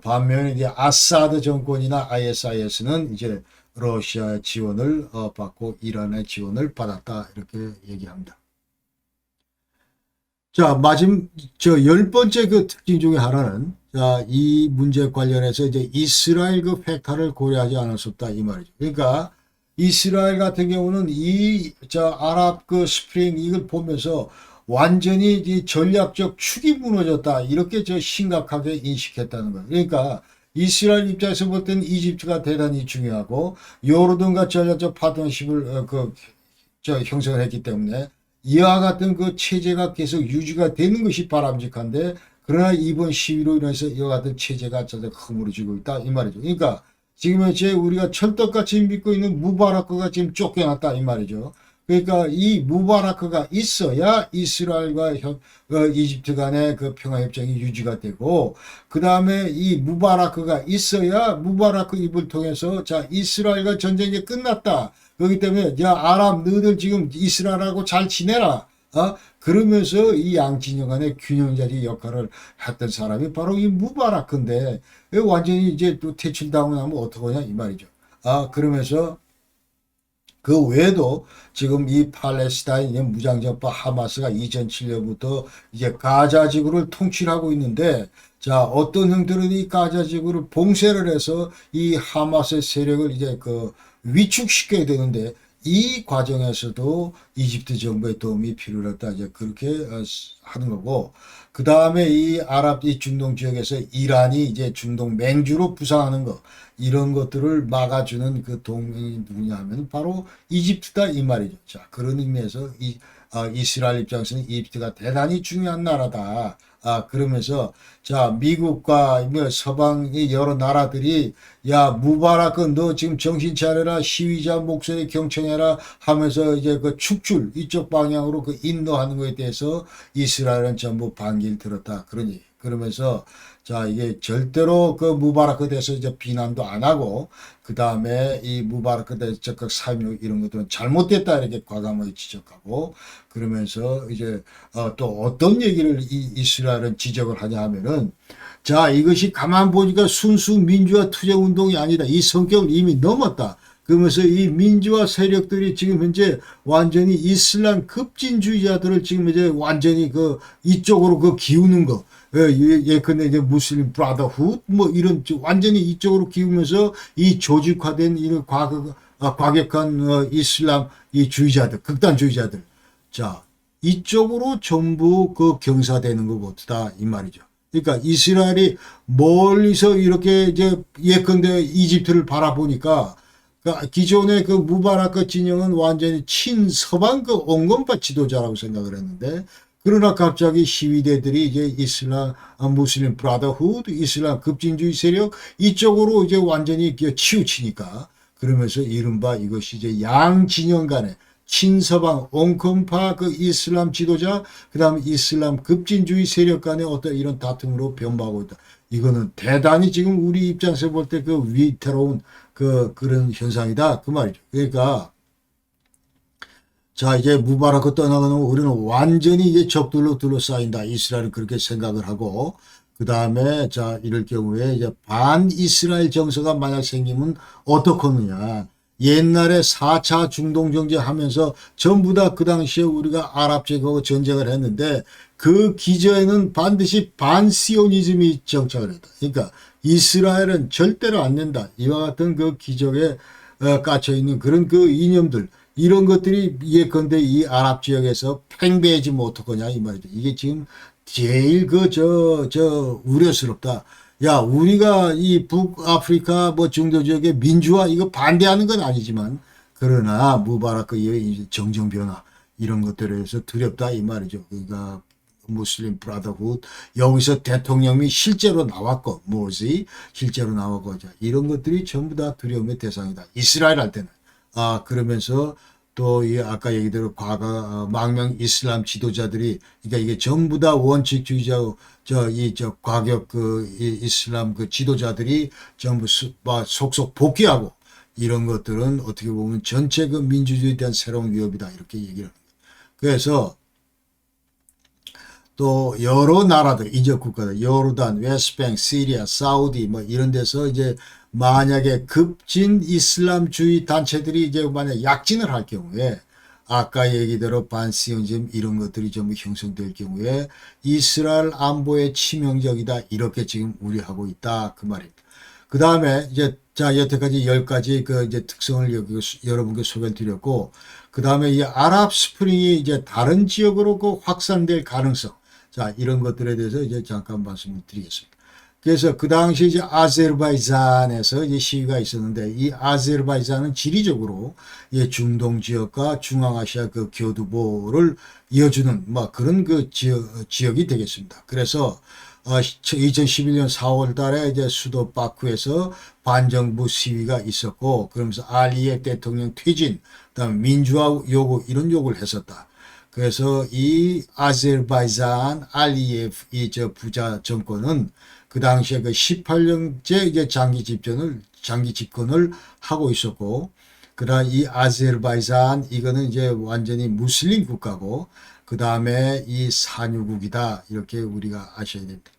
Speaker 1: 반면에 이제 아사드 정권이나 ISIS는 이제 러시아의 지원을 받고 이란의 지원을 받았다 이렇게 얘기합니다. 자, 저 10번째 그 특징 중에 하나는, 자, 이 문제 관련해서 이제 이스라엘 그 팩타를 고려하지 않을 수 없다 이 말이죠. 그러니까 이스라엘 같은 경우는 저 아랍 그 스프링 이걸 보면서 완전히 이 전략적 축이 무너졌다 이렇게 저 심각하게 인식했다는 거예요. 그러니까 이스라엘 입장에서 볼 때는 이집트가 대단히 중요하고 요르단과 전략적 파트너십을 형성을 했기 때문에 이와 같은 그 체제가 계속 유지가 되는 것이 바람직한데, 그러나 이번 시위로 인해서 이와 같은 체제가 허물어지고 있다 이 말이죠. 그러니까 지금 현재 우리가 철떡같이 믿고 있는 무바라크가 지금 쫓겨났다 이 말이죠. 그러니까 이 무바라크가 있어야 이스라엘과 이집트 간의 그 평화협정이 유지가 되고, 그 다음에 이 무바라크가 있어야 무바라크 입을 통해서 자 이스라엘과 전쟁이 끝났다. 그렇기 때문에 야 아랍 너희들 지금 이스라엘하고 잘 지내라. 그러면서 이 양진영 간의 균형자리 역할을 했던 사람이 바로 이 무바라크인데 완전히 이제 또 퇴출당하고 나면 어떡하냐 이 말이죠. 그러면서 그 외에도 지금 이 팔레스타인 무장정파 하마스가 2007년부터 이제 가자 지구를 통치하고 있는데, 자, 어떤 형들은 이 가자 지구를 봉쇄를 해서 이 하마스의 세력을 이제 위축시켜야 되는데, 이 과정에서도 이집트 정부의 도움이 필요하다 이제 그렇게 하는 거고, 그 다음에 이 중동 지역에서 이란이 이제 중동 맹주로 부상하는 거, 이런 것들을 막아주는 그 동맹이 누구냐 하면 바로 이집트다 이 말이죠. 자, 그런 의미에서 이스라엘 입장에서는 이집트가 대단히 중요한 나라다. 그러면서 자 미국과 서방의 여러 나라들이 야 무바라크 너 지금 정신 차려라, 시위자 목소리 경청해라 하면서 이제 그 축출 이쪽 방향으로 그 인도하는 것에 대해서 이스라엘은 전부 반기를 들었다 그러니, 그러면서 자 이게 절대로 그 무바라크에 대해서 이제 비난도 안 하고, 그 다음에 이 무바라크에 대해서 적극 사용 이런 것들은 잘못됐다 이렇게 과감하게 지적하고, 그러면서 이제 또 어떤 얘기를 이스라엘은 지적을 하냐 하면은, 자 이것이 가만 보니까 순수 민주화 투쟁 운동이 아니다, 이 성격을 이미 넘었다. 그러면서 이 민주화 세력들이 지금 현재 완전히 이슬람 급진주의자들을 지금 이제 완전히 이쪽으로 기우는 거. 예컨대 이제 무슬림 브라더훗 뭐 이런 완전히 이쪽으로 기우면서 이 조직화된 이런 과격한 이슬람 이 주의자들, 극단주의자들. 자, 이쪽으로 전부 경사되는 것보다 이 말이죠. 그러니까 이스라엘이 멀리서 이렇게 이제 예컨대 이집트를 바라보니까 기존의 무바라크 진영은 완전히 친서방 온건파 지도자라고 생각을 했는데, 그러나 갑자기 시위대들이 이제 이슬람 무슬림 브라더훗 이슬람 급진주의 세력 이쪽으로 이제 완전히 치우치니까, 그러면서 이른바 이것이 이제 양 진영 간의 친서방 온건파 이슬람 지도자 그다음에 이슬람 급진주의 세력 간의 어떤 이런 다툼으로 변모하고 있다. 이거는 대단히 지금 우리 입장에서 볼 때 위태로운 그런 현상이다 그 말이죠. 그러니까 자 이제 무바라크 떠나가는 우리는 완전히 이제 적들로 둘러싸인다, 이스라엘은 그렇게 생각을 하고, 그 다음에 자 이럴 경우에 이제 반 이스라엘 정서가 만약 생기면 어떻겠느냐. 옛날에 4차 중동 정제 하면서 전부 다 그 당시에 우리가 아랍 제국하고 전쟁을 했는데 그 기저에는 반드시 반시오니즘이 정착을 했다. 그러니까 이스라엘은 절대로 안 된다. 이와 같은 기적에 갇혀 있는 그런 이념들, 이런 것들이 예컨대 이 아랍 지역에서 팽배해지면 어떡하냐 이 말이죠. 이게 지금 제일 우려스럽다. 야, 우리가 이 북아프리카 뭐 중도 지역의 민주화 이거 반대하는 건 아니지만 그러나 무바라크의 정정 변화 이런 것들에 대해서 두렵다 이 말이죠. 그러니까 무슬림 브라더훗 여기서 대통령이 실제로 나왔고 모지 실제로 나왔고 이런 것들이 전부 다 두려움의 대상이다. 이스라엘 할 때는 그러면서 또 이 아까 얘기대로 과거 망명 이슬람 지도자들이 그러니까 이게 전부 다 원칙주의자 저 과격 이 이슬람 그 지도자들이 전부 속속 복귀하고 이런 것들은 어떻게 보면 전체 그 민주주의에 대한 새로운 위협이다 이렇게 얘기를 합니다. 그래서 또 여러 나라들 이적 국가들 요르단, 웨스트뱅크, 시리아, 사우디 뭐 이런 데서 이제 만약에 급진 이슬람주의 단체들이 이제 만약 약진을 할 경우에 아까 얘기대로 반시온즘 이런 것들이 전부 형성될 경우에 이스라엘 안보에 치명적이다 이렇게 지금 우려하고 있다 그 말입니다. 그 다음에 이제 자 여태까지 10가지 그 이제 특성을 여기 여러분께 소개를 드렸고 그 다음에 이 아랍 스프링이 이제 다른 지역으로 그 확산될 가능성 자 이런 것들에 대해서 이제 잠깐 말씀을 드리겠습니다. 그래서 그 당시 이제 아제르바이잔에서 이제 시위가 있었는데 이 아제르바이잔은 지리적으로 이 중동 지역과 중앙아시아 그 교두보를 이어주는 뭐 그런 그 지역이 되겠습니다. 그래서 2011년 4월 달에 이제 수도 바쿠에서 반정부 시위가 있었고 그러면서 알리yev 대통령 퇴진, 그다음에 민주화 요구 이런 요구를 했었다. 그래서 이 아제르바이잔 알리yev 이 부자 정권은 그 당시에 그 18년째 이제 장기 집권을 하고 있었고, 그다음 이 아제르바이잔 이거는 이제 완전히 무슬림 국가고, 그 다음에 이 산유국이다 이렇게 우리가 아셔야 됩니다.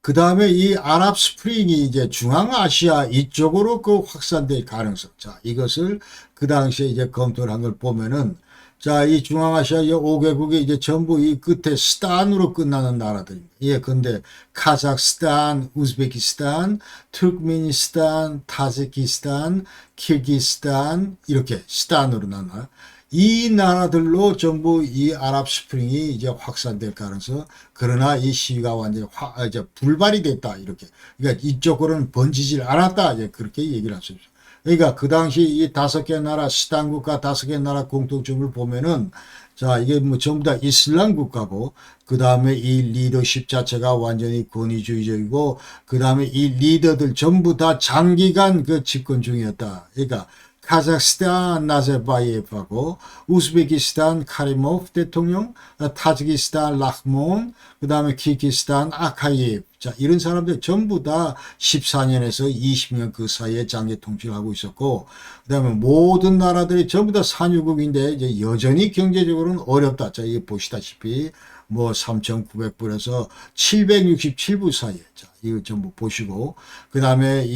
Speaker 1: 그 다음에 이 아랍 스프링이 이제 중앙아시아 이쪽으로 그 확산될 가능성. 자, 이것을 그 당시에 이제 검토를 한 걸 보면은 자, 이 중앙아시아 5개국이 이제 전부 이 끝에 스탄으로 끝나는 나라들입니다. 예, 근데 카자흐스탄, 우즈베키스탄, 투르크메니스탄, 타지키스탄, 키르기스탄 이렇게 스탄으로 나눠. 이 나라들로 전부 이 아랍 스프링이 이제 확산될 가능성. 그러나 이 시위가 완전히 이제 불발이 됐다 이렇게. 그러니까 이쪽으로는 번지질 않았다 이제 그렇게 얘기를 할 수 있어요. 그러니까 그 당시 이 5개 나라 스탄 국가 5개 나라 공통점을 보면은 자 이게 뭐 전부 다 이슬람 국가고 그 다음에 이 리더십 자체가 완전히 권위주의적이고 그 다음에 이 리더들 전부 다 장기간 그 집권 중이었다. 그러니까 카자흐스탄 나제바예프하고 우즈베키스탄 카리모프 대통령, 타지키스탄 라흐몬, 그 다음에 키르기스탄 아카예프. 자, 이런 사람들 전부 다 14년에서 20년 그 사이에 장기 통치를 하고 있었고, 그 다음에 모든 나라들이 전부 다 산유국인데 이제 여전히 경제적으로는 어렵다. 자, 이게 보시다시피 뭐 3,900불에서 767불 사이에. 자, 이거 전부 보시고, 그 다음에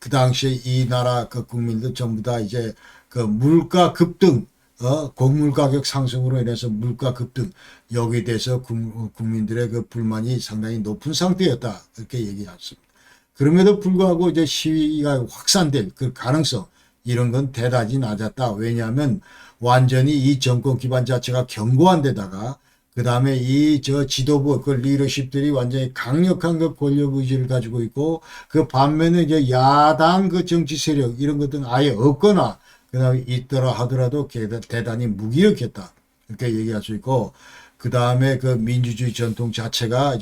Speaker 1: 그 당시에 이 나라 그 국민들 전부 다 이제 그 물가 급등, 곡물 가격 상승으로 인해서 물가 급등, 여기에 대해서 국민들의 그 불만이 상당히 높은 상태였다. 그렇게 얘기했습니다. 그럼에도 불구하고 이제 시위가 확산될 그 가능성, 이런 건 대단히 낮았다. 왜냐하면 완전히 이 정권 기반 자체가 견고한 데다가 그 다음에 이 지도부 그 리더십들이 완전히 강력한 그 권력 의지를 가지고 있고 그 반면에 이제 야당 그 정치 세력 이런 것들은 아예 없거나 그 다음에 있더라 하더라도 대단히 무기력했다 이렇게 얘기할 수 있고 그 다음에 그 민주주의 전통 자체가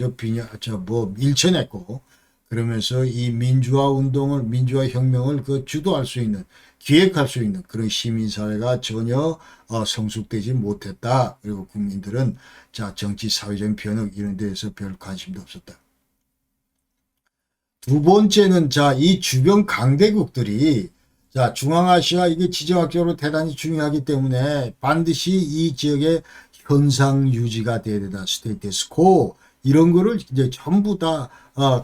Speaker 1: 밀쳐냈고 그러면서 이 민주화 혁명을 그 주도할 수 있는 기획할 수 있는 그런 시민사회가 전혀 성숙되지 못했다. 그리고 국민들은 자 정치 사회적인 변혁 이런 데에서 별 관심도 없었다. 두 번째는 자 이 주변 강대국들이 자 중앙아시아 이게 지정학적으로 대단히 중요하기 때문에 반드시 이 지역의 현상 유지가 돼야 된다. 스테이터스 코 이런 거를 이제 전부 다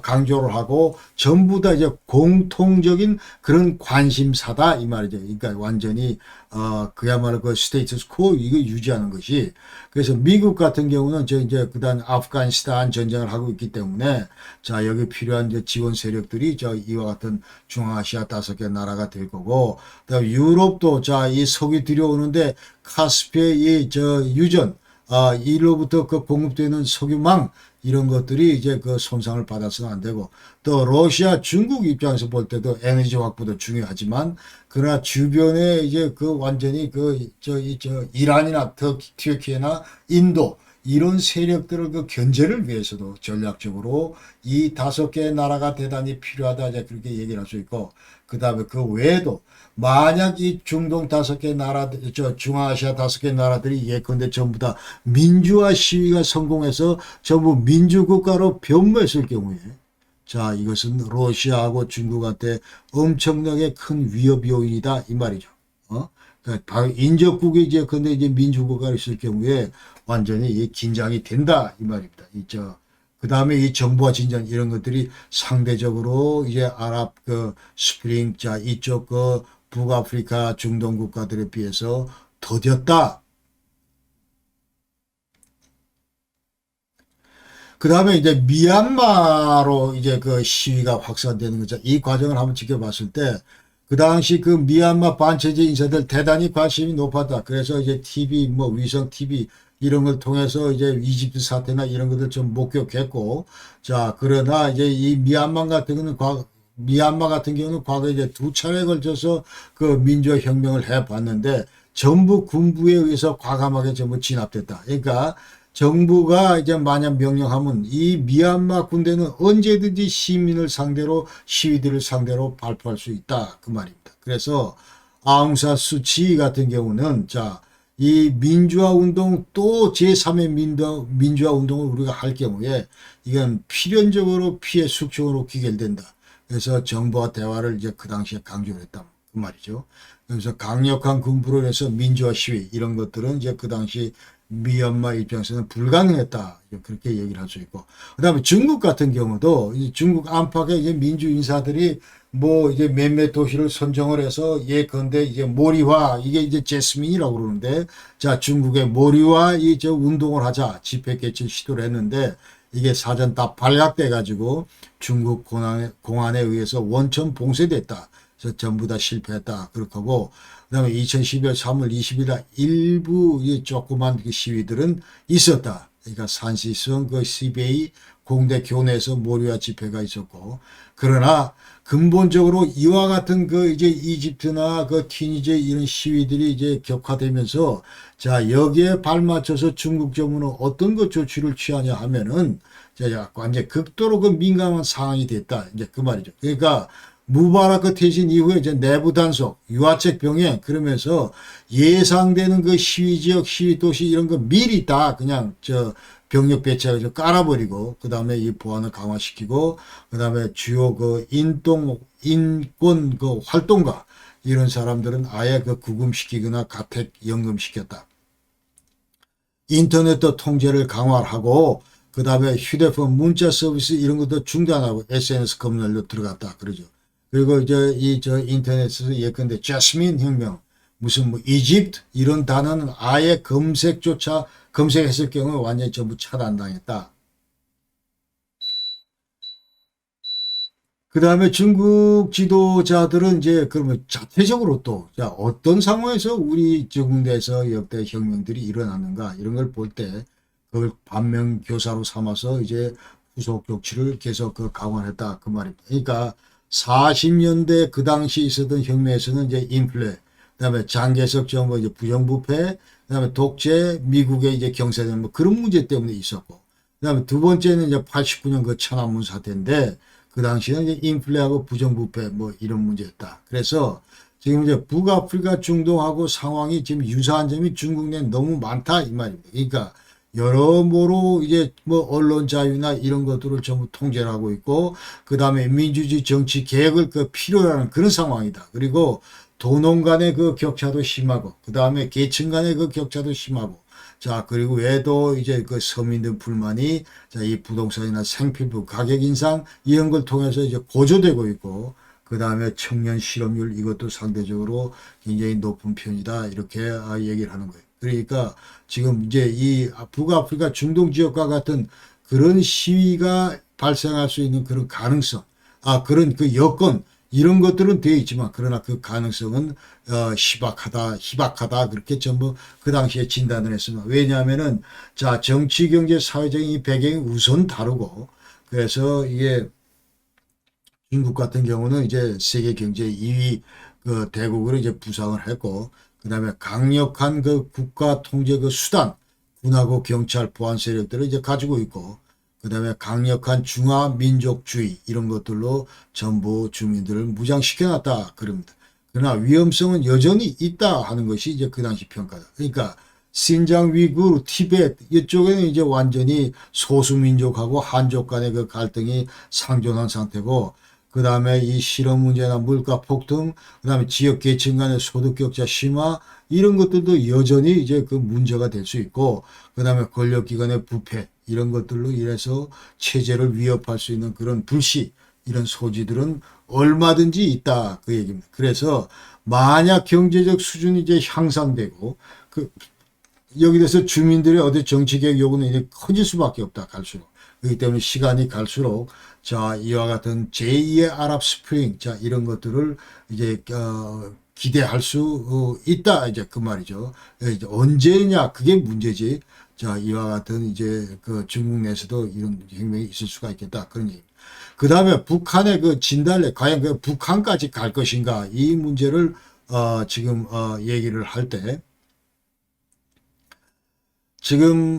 Speaker 1: 강조를 하고 전부 다 이제 공통적인 그런 관심사다 이 말이죠. 그러니까 완전히 그야말로 그 스테이터스 코 이거 유지하는 것이. 그래서 미국 같은 경우는 저 이제 그다음 아프가니스탄 전쟁을 하고 있기 때문에 자 여기 필요한 이제 지원 세력들이 저 이와 같은 중앙아시아 5개 나라가 될 거고, 그다음 유럽도 자 이 석유 들여오는데 카스피의 이 저 유전 이로부터 그 공급되는 석유망 이런 것들이 이제 그 손상을 받아서는 안 되고, 또 러시아, 중국 입장에서 볼 때도 에너지 확보도 중요하지만 그러나 주변에 이제 그 완전히 저 이란이나 터키나 인도 이런 세력들을 그 견제를 위해서도 전략적으로 이 5개의 나라가 대단히 필요하다 이제 그렇게 얘기를 할 수 있고, 그 다음에 그 외에도 만약 이 중동 5개 나라들, 저 중앙아시아 5개 나라들이 예컨대 전부 다 민주화 시위가 성공해서 전부 민주국가로 변모했을 경우에 자 이것은 러시아하고 중국한테 엄청나게 큰 위협 요인이다 이 말이죠. 그러니까 인접국이 이제 근데 이제 민주국가로 있을 경우에 완전히 긴장이 된다 이 말입니다. 그 다음에 이 정부와 진전 이런 것들이 상대적으로 이제 아랍 그 스프링 자 이쪽 그 북아프리카 중동 국가들에 비해서 더뎠다. 그 다음에 이제 미얀마로 이제 그 시위가 확산되는 거죠. 이 과정을 한번 지켜봤을 때, 그 당시 그 미얀마 반체제 인사들 대단히 관심이 높았다. 그래서 이제 TV, 뭐 위성 TV 이런 걸 통해서 이제 이집트 사태나 이런 것들 좀 목격했고, 자, 그러나 이제 이 미얀마 같은 경우는 과거에 이제 2차례에 걸쳐서 그 민주화 혁명을 해 봤는데 전부 군부에 의해서 과감하게 전부 진압됐다. 그러니까 정부가 이제 만약 명령하면 이 미얀마 군대는 언제든지 시민을 상대로 시위대를 상대로 발포할 수 있다 그 말입니다. 그래서 아웅산 수치 같은 경우는 자 이 민주화 운동 또 제3의 민주화 운동을 우리가 할 경우에 이건 필연적으로 피해 숙청으로 귀결된다. 그래서 정부와 대화를 이제 그 당시에 강조를 했다 그 말이죠. 그래서 강력한 군부로 해서 민주화 시위 이런 것들은 이제 그 당시 미얀마 입장에서는 불가능했다. 그렇게 얘기를 할 수 있고. 그 다음에 중국 같은 경우도 중국 안팎의 이제 민주 인사들이 뭐 이제 몇몇 도시를 선정을 해서 예컨대 이제 몰이화 이게 이제 제스민이라고 그러는데 자 중국의 몰이화 이 저 운동을 하자 집회 개최 시도를 했는데 이게 사전 다 발각돼 가지고 중국 공안에 의해서 원천 봉쇄됐다. 그래서 전부 다 실패했다. 그렇게 하고 그다음에 2012년 3월 20일 날 일부 이 조그만 시위들은 있었다. 그러니까 산시성 그 CBA 공대 교내에서 몰이화 집회가 있었고, 그러나 근본적으로 이와 같은 그 이제 이집트나 그 튀니지 이런 시위들이 이제 격화되면서 자 여기에 발맞춰서 중국 정부는 어떤 그 조치를 취하냐 하면은 자 완전 극도로 그 민감한 상황이 됐다 이제 그 말이죠. 그러니까 무바라크 퇴진 이후에 이제 내부 단속, 유화책 병행 그러면서 예상되는 그 시위 지역, 시위 도시 이런 거 미리 다 그냥 저 병력 배치해서 깔아버리고 그 다음에 이 보안을 강화시키고 그 다음에 주요 그 인권 그 활동가 이런 사람들은 아예 그 구금시키거나 가택 연금시켰다. 인터넷도 통제를 강화하고 그 다음에 휴대폰 문자 서비스 이런 것도 중단하고 SNS 검열로 들어갔다 그러죠. 그리고 이제 저 인터넷에서 예컨대 제스민 혁명 무슨 뭐 이집트 이런 단어는 아예 검색조차 검색했을 경우에 완전히 전부 차단당했다. 그 다음에 중국 지도자들은 이제 그러면 자체적으로 또 자, 어떤 상황에서 우리 중국 내에서 역대 혁명들이 일어나는가 이런 걸 볼 때 그걸 반면교사로 삼아서 이제 후속 조치를 계속 그 강화했다 그 말입니다. 그러니까 40년대 그 당시 있었던 혁명에서는 이제 인플레, 그다음에 장개석 정부 이제 부정부패, 그다음에 독재, 미국의 이제 경제적 뭐 그런 문제 때문에 있었고, 그다음에 두 번째는 이제 89년 그 천안문 사태인데 그 당시는 이제 인플레하고 부정부패 뭐 이런 문제였다. 그래서 지금 이제 북아프리카 중동하고 상황이 지금 유사한 점이 중국 내에 너무 많다 이 말입니다. 그러니까 여러모로 이제 뭐 언론 자유나 이런 것들을 전부 통제를 하고 있고 그 다음에 민주주의 정치 개혁을 그 필요로 하는 그런 상황이다. 그리고 도농 간의 그 격차도 심하고 그 다음에 계층 간의 그 격차도 심하고 자, 그리고 외에도 이제 그 서민들 불만이 자, 이 부동산이나 생필품 가격 인상 이런 걸 통해서 이제 고조되고 있고, 그 다음에 청년 실업률 이것도 상대적으로 굉장히 높은 편이다. 이렇게 얘기를 하는 거예요. 그러니까 지금 이제 이 북아프리카 중동 지역과 같은 그런 시위가 발생할 수 있는 그런 가능성, 그런 그 여건, 이런 것들은 되어 있지만, 그러나 그 가능성은, 희박하다, 그렇게 전부 그 당시에 진단을 했습니다. 왜냐하면은, 자, 정치, 경제, 사회적인 이 배경이 우선 다르고, 그래서 이게 중국 같은 경우는 이제 세계 경제 2위 그 대국으로 이제 부상을 했고, 그 다음에 강력한 그 국가 통제 그 수단, 군하고 경찰, 보안 세력들을 이제 가지고 있고, 그 다음에 강력한 중화 민족주의 이런 것들로 전부 주민들을 무장시켜놨다 그럽니다. 그러나 위험성은 여전히 있다 하는 것이 이제 그 당시 평가다. 그러니까 신장, 위구르, 티베트 이쪽에는 이제 완전히 소수민족하고 한족 간의 그 갈등이 상존한 상태고, 그 다음에 이 실업 문제나 물가 폭등, 그 다음에 지역 계층 간의 소득 격차 심화, 이런 것들도 여전히 이제 그 문제가 될 수 있고, 그 다음에 권력기관의 부패, 이런 것들로 인해서 체제를 위협할 수 있는 그런 불씨, 이런 소지들은 얼마든지 있다. 그 얘기입니다. 그래서 만약 경제적 수준이 이제 향상되고, 여기 대해서 주민들의 어디 정치개혁 요구는 이제 커질 수밖에 없다. 갈수록. 그렇기 때문에 시간이 갈수록 자, 이와 같은 제2의 아랍 스프링, 자, 이런 것들을 이제 기대할 수 있다. 이제 그 말이죠. 이제 언제냐 그게 문제지. 자, 이와 같은 이제 그 중국 내에서도 이런 혁명이 있을 수가 있겠다. 그런 얘기입니다. 그 다음에 북한의 그 진달래, 과연 그 북한까지 갈 것인가, 이 문제를 지금 얘기를 할 때, 지금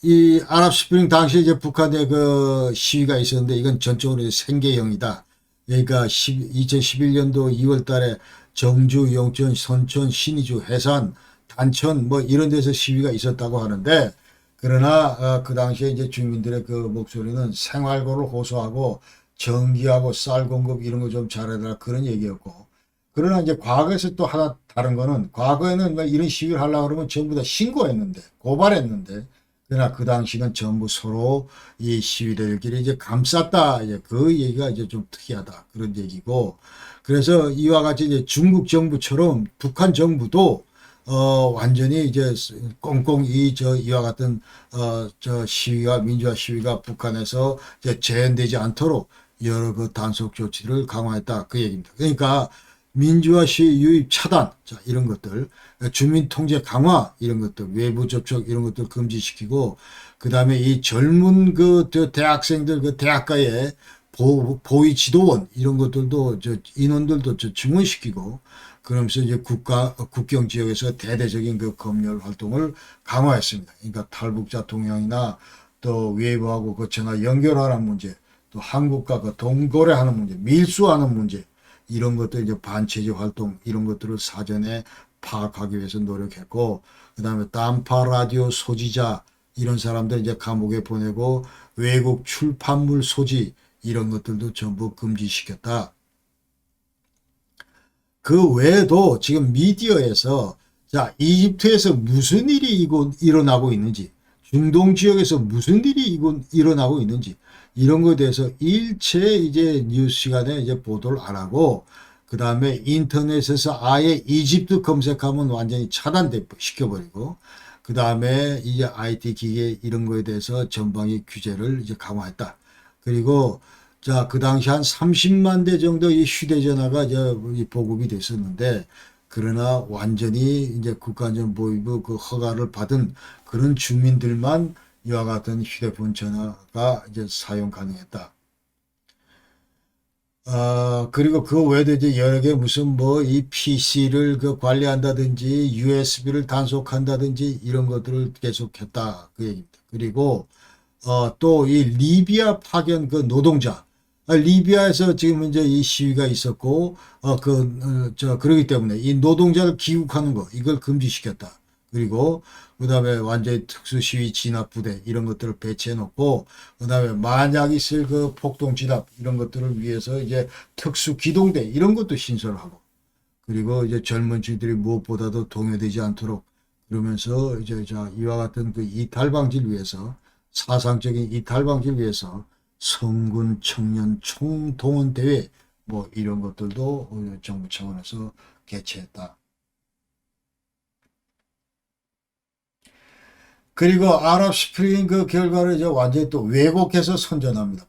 Speaker 1: 이 아랍 스프링 당시에 이제 북한의 그 시위가 있었는데, 이건 전적으로 생계형이다. 그러니까 2011년도 2월 달에 정주, 영천, 선천, 신의주, 해산, 단천 뭐 이런 데서 시위가 있었다고 하는데, 그러나 그 당시에 이제 주민들의 그 목소리는 생활고를 호소하고 전기하고 쌀 공급 이런 거 좀 잘해달라 그런 얘기였고, 그러나 이제 과거에서 또 하나 다른 거는, 과거에는 뭐 이런 시위를 하려고 그러면 전부 다 신고했는데, 고발했는데, 그러나 그 당시는 전부 서로 이 시위대들끼리 이제 감쌌다. 이제 그 얘기가 이제 좀 특이하다. 그런 얘기고. 그래서 이와 같이 이제 중국 정부처럼 북한 정부도 완전히 이제 꽁꽁 이와 같은 저 시위가, 민주화 시위가 북한에서 이제 재현되지 않도록 여러 그 단속 조치를 강화했다. 그 얘기입니다. 그러니까 민주화 시위 유입 차단, 자, 이런 것들, 주민 통제 강화, 이런 것들, 외부 접촉, 이런 것들 금지시키고, 그 다음에 이 젊은 그 대학생들 그 대학가에 보위 지도원, 이런 것들도 인원들도 증원시키고, 그러면서 이제 국경 지역에서 대대적인 그 검열 활동을 강화했습니다. 그러니까 탈북자 동향이나 또 외부하고 그 전화 연결하는 문제, 또 한국과 그 동거래하는 문제, 밀수하는 문제, 이런 것들 이제 반체제 활동 이런 것들을 사전에 파악하기 위해서 노력했고, 그 다음에 단파 라디오 소지자 이런 사람들 이제 감옥에 보내고, 외국 출판물 소지 이런 것들도 전부 금지시켰다. 그 외에도 지금 미디어에서 자, 이집트에서 무슨 일이 일어나고 있는지, 중동 지역에서 무슨 일이 일어나고 있는지, 이런 것에 대해서 일체 이제 뉴스 시간에 이제 보도를 안 하고, 그 다음에 인터넷에서 아예 이집트 검색하면 완전히 시켜버리고, 그 다음에 이제 IT 기계 이런 거에 대해서 전방위 규제를 이제 강화했다. 그리고 자, 그 당시 한 30만 대 정도 이 휴대전화가 이제 보급이 됐었는데, 그러나 완전히 이제 국가안전보위부 그 허가를 받은 그런 주민들만 이와 같은 휴대폰 전화가 이제 사용 가능했다. 그리고 그 외에도 이제 여러 개 무슨 뭐 이 PC를 그 관리한다든지 USB를 단속한다든지 이런 것들을 계속했다. 그 얘기입니다. 그리고 또 이 리비아 파견 그 노동자, 리비아에서 지금 이제 이 시위가 있었고, 그러기 때문에 이 노동자를 귀국하는 거, 이걸 금지시켰다. 그리고, 그 다음에 완전히 특수시위 진압부대, 이런 것들을 배치해 놓고, 그 다음에 만약 있을 그 폭동 진압, 이런 것들을 위해서 이제 특수기동대, 이런 것도 신설하고, 그리고 이제 젊은 층들이 무엇보다도 동요되지 않도록 그러면서 이제 자 이와 같은 그 이탈 방지를 위해서 사상적인 이탈 방지를 위해서 성군 청년 총동원 대회 뭐 이런 것들도 정부 차원에서 개최했다. 그리고 아랍 스프링 그 결과를 이제 완전히 또 왜곡해서 선전합니다.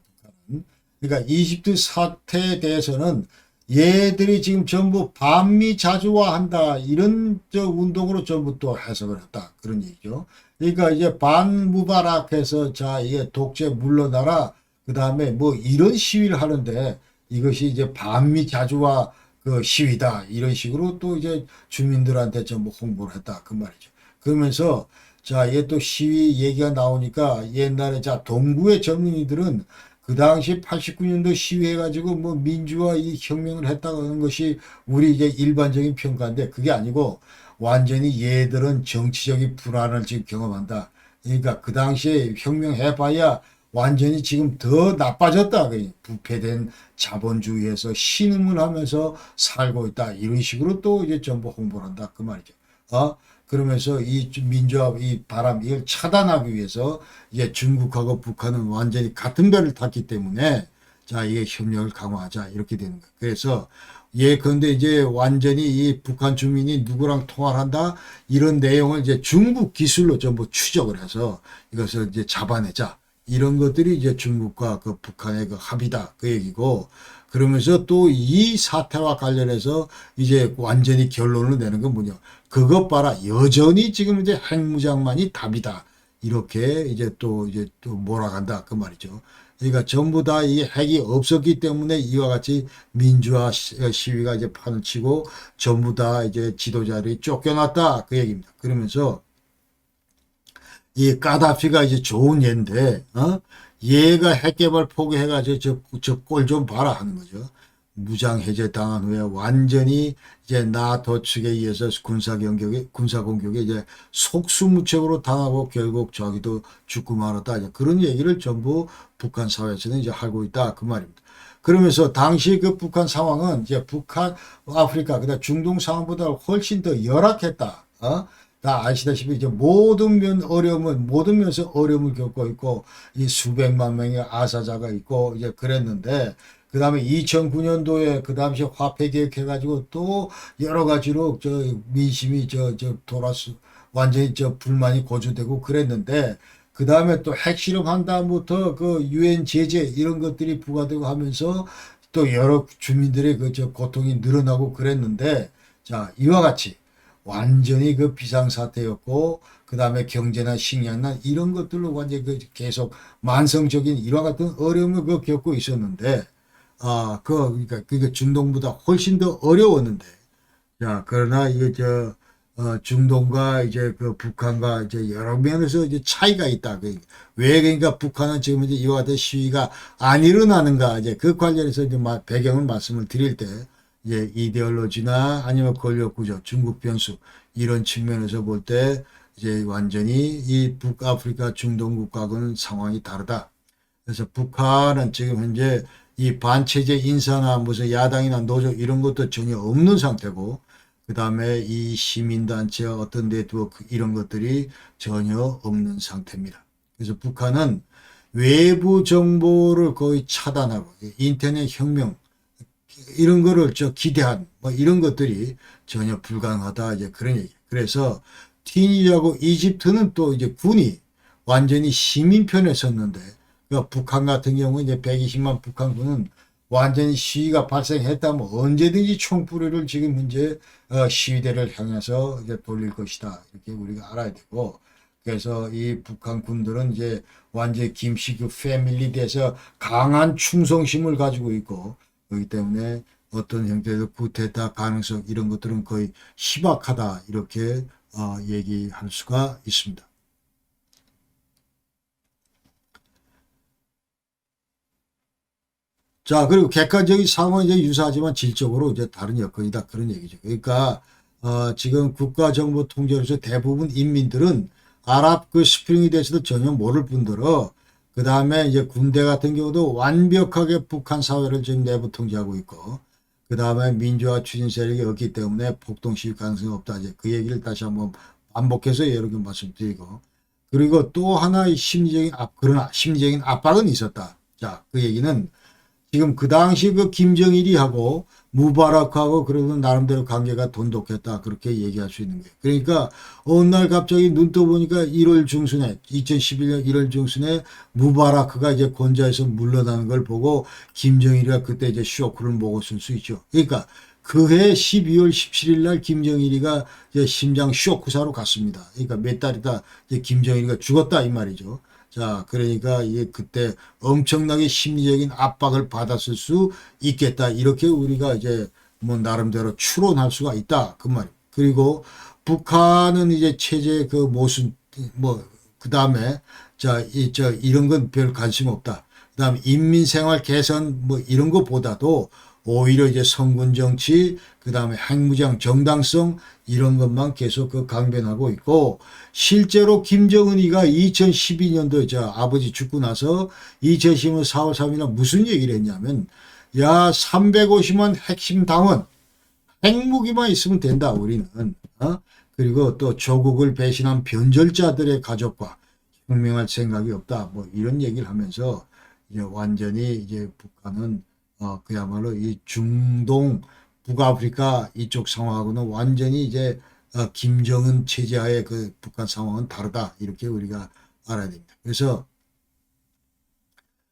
Speaker 1: 그러니까 이집트 사태에 대해서는 얘들이 지금 전부 반미 자주화한다 이런 저 운동으로 전부 또 해석을 했다 그런 얘기죠. 그러니까 이제 반무바락해서 자 이게 독재 물러나라 그 다음에 뭐 이런 시위를 하는데 이것이 이제 반미 자주화 그 시위다 이런 식으로 또 이제 주민들한테 전부 홍보를 했다 그 말이죠. 그러면서 자 이게 또 시위 얘기가 나오니까 옛날에 자 동구의 젊은이들은 그 당시 89년도 시위해가지고 뭐 민주화 이 혁명을 했다는 것이 우리 이제 일반적인 평가인데 그게 아니고 완전히 얘들은 정치적인 불안을 지금 경험한다. 그러니까 그 당시에 혁명해봐야 완전히 지금 더 나빠졌다. 부패된 자본주의에서 신음을 하면서 살고 있다. 이런 식으로 또 이제 전부 홍보를 한다. 그 말이죠. 그러면서 이 민주화 이 바람 이걸 차단하기 위해서 이제 중국하고 북한은 완전히 같은 배를 탔기 때문에 자 이게 협력을 강화하자 이렇게 되는 거예요. 그래서 그런데 이제 완전히 이 북한 주민이 누구랑 통화를 한다 이런 내용을 이제 중국 기술로 전부 추적을 해서 이것을 이제 잡아내자 이런 것들이 이제 중국과 그 북한의 그 합의다 그 얘기고 그러면서 또 이 사태와 관련해서 이제 완전히 결론을 내는 건 뭐냐. 그것 봐라. 여전히 지금 이제 핵무장만이 답이다. 이렇게 이제 또 몰아간다. 그 말이죠. 그러니까 전부 다 이 핵이 없었기 때문에 이와 같이 민주화 시위가 이제 판을 치고 전부 다 이제 지도자들이 쫓겨났다. 그 얘기입니다. 그러면서 이 까다피가 이제 좋은 얘인데, 얘가 핵개발 포기해가지고 저 꼴 좀 봐라 하는 거죠. 무장 해제 당한 후에 완전히 이제 나토 측에 의해서 군사 공격에 이제 속수무책으로 당하고 결국 저기도 죽고 말았다. 이제 그런 얘기를 전부 북한 사회에서는 이제 하고 있다. 그 말입니다. 그러면서 당시 그 북한 상황은 이제 북한, 아프리카, 그다음 중동 상황보다 훨씬 더 열악했다. 다 아시다시피 이제 모든 면에서 어려움을 겪고 있고 이 수백만 명의 아사자가 있고 이제 그랬는데 그 다음에 2009년도에 그 당시 화폐 개혁해가지고 또 여러 가지로 저 민심이 돌아서 완전히 불만이 고조되고 그랬는데 그 다음에 또 핵실험 한 다음부터 그 유엔 제재 이런 것들이 부과되고 하면서 또 여러 주민들의 그 고통이 늘어나고 그랬는데 자 이와 같이 완전히 그 비상사태였고, 그 다음에 경제나 식량난 이런 것들로 완전히 계속 만성적인 이와 같은 어려움을 겪고 있었는데, 그러니까 그게 중동보다 훨씬 더 어려웠는데, 자, 그러나 이게 중동과 이제 그 북한과 이제 여러 면에서 이제 차이가 있다. 왜 그러니까 북한은 지금 이제 이와 같은 시위가 안 일어나는가, 이제 그 관련해서 이제 배경을 말씀을 드릴 때, 이제 이데올로지나 아니면 권력 구조, 중국 변수 이런 측면에서 볼 때 이제 완전히 이 북아프리카 중동 국가하고는 상황이 다르다. 그래서 북한은 지금 현재 이 반체제 인사나 무슨 야당이나 노조 이런 것도 전혀 없는 상태고 그 다음에 이 시민단체 어떤 네트워크 이런 것들이 전혀 없는 상태입니다. 그래서 북한은 외부 정보를 거의 차단하고 인터넷 혁명 이런 거를 기대한 뭐 이런 것들이 전혀 불가능하다 이제 그런 얘기. 그래서 튀니지하고 이집트는 또 이제 군이 완전히 시민 편에 섰는데 그러니까 북한 같은 경우 이제 120만 북한군은 완전히 시위가 발생했다면 언제든지 총불을 지금 현재 시위대를 향해서 이제 돌릴 것이다 이렇게 우리가 알아야 되고 그래서 이 북한 군들은 이제 완전히 김씨그 패밀리 돼서 강한 충성심을 가지고 있고 그렇기 때문에 어떤 형태의 쿠데타 가능성 이런 것들은 거의 희박하다 이렇게 얘기할 수가 있습니다. 자 그리고 객관적인 상황은 이제 유사하지만 질적으로 이제 다른 여건이다 그런 얘기죠. 그러니까 지금 국가정보 통제로서 대부분 인민들은 아랍 그 스프링에 대해서도 전혀 모를 뿐더러 그 다음에 이제 군대 같은 경우도 완벽하게 북한 사회를 지금 내부 통제하고 있고 그 다음에 민주화 추진 세력이 없기 때문에 폭동 시위 가능성이 없다. 이제 그 얘기를 다시 한번 반복해서 여러 번 말씀드리고, 그리고 또 하나의 그러나 심리적인 압박은 있었다. 자, 그 얘기는 지금 그 당시 그 김정일이 하고 무바라크하고 그러면 나름대로 관계가 돈독했다. 그렇게 얘기할 수 있는 거예요. 그러니까 어느 날 갑자기 눈 떠보니까 1월 중순에 2011년 1월 중순에 무바라크가 이제 권좌에서 물러나는 걸 보고 김정일이가 그때 이제 쇼크를 먹었을 수 있죠. 그러니까 그해 12월 17일 날 김정일이가 이제 심장 쇼크사로 갔습니다. 그러니까 몇 달 있다 이제 김정일이가 죽었다 이 말이죠. 자, 그러니까 이게 그때 엄청나게 심리적인 압박을 받았을 수 있겠다. 이렇게 우리가 이제 뭐 나름대로 추론할 수가 있다. 그 말이에요. 그리고 북한은 이제 체제 그 모순, 뭐, 그 다음에, 자, 이런 건 별 관심 없다. 그 다음에 인민생활 개선 뭐 이런 것보다도 오히려 이제 성군 정치, 그 다음에 핵무장 정당성 이런 것만 계속 그 강변하고 있고, 실제로 김정은이가 2012년도 저 아버지 죽고 나서 2012년 4월 3일날 무슨 얘기를 했냐면, 야 350만 핵심 당원 핵무기만 있으면 된다 우리는. 그리고 또 조국을 배신한 변절자들의 가족과 혁명할 생각이 없다. 뭐 이런 얘기를 하면서 이제 완전히 이제 북한은 그야말로 이 중동, 북아프리카 이쪽 상황하고는 완전히 이제 김정은 체제하에 그 북한 상황은 다르다. 이렇게 우리가 알아야 됩니다. 그래서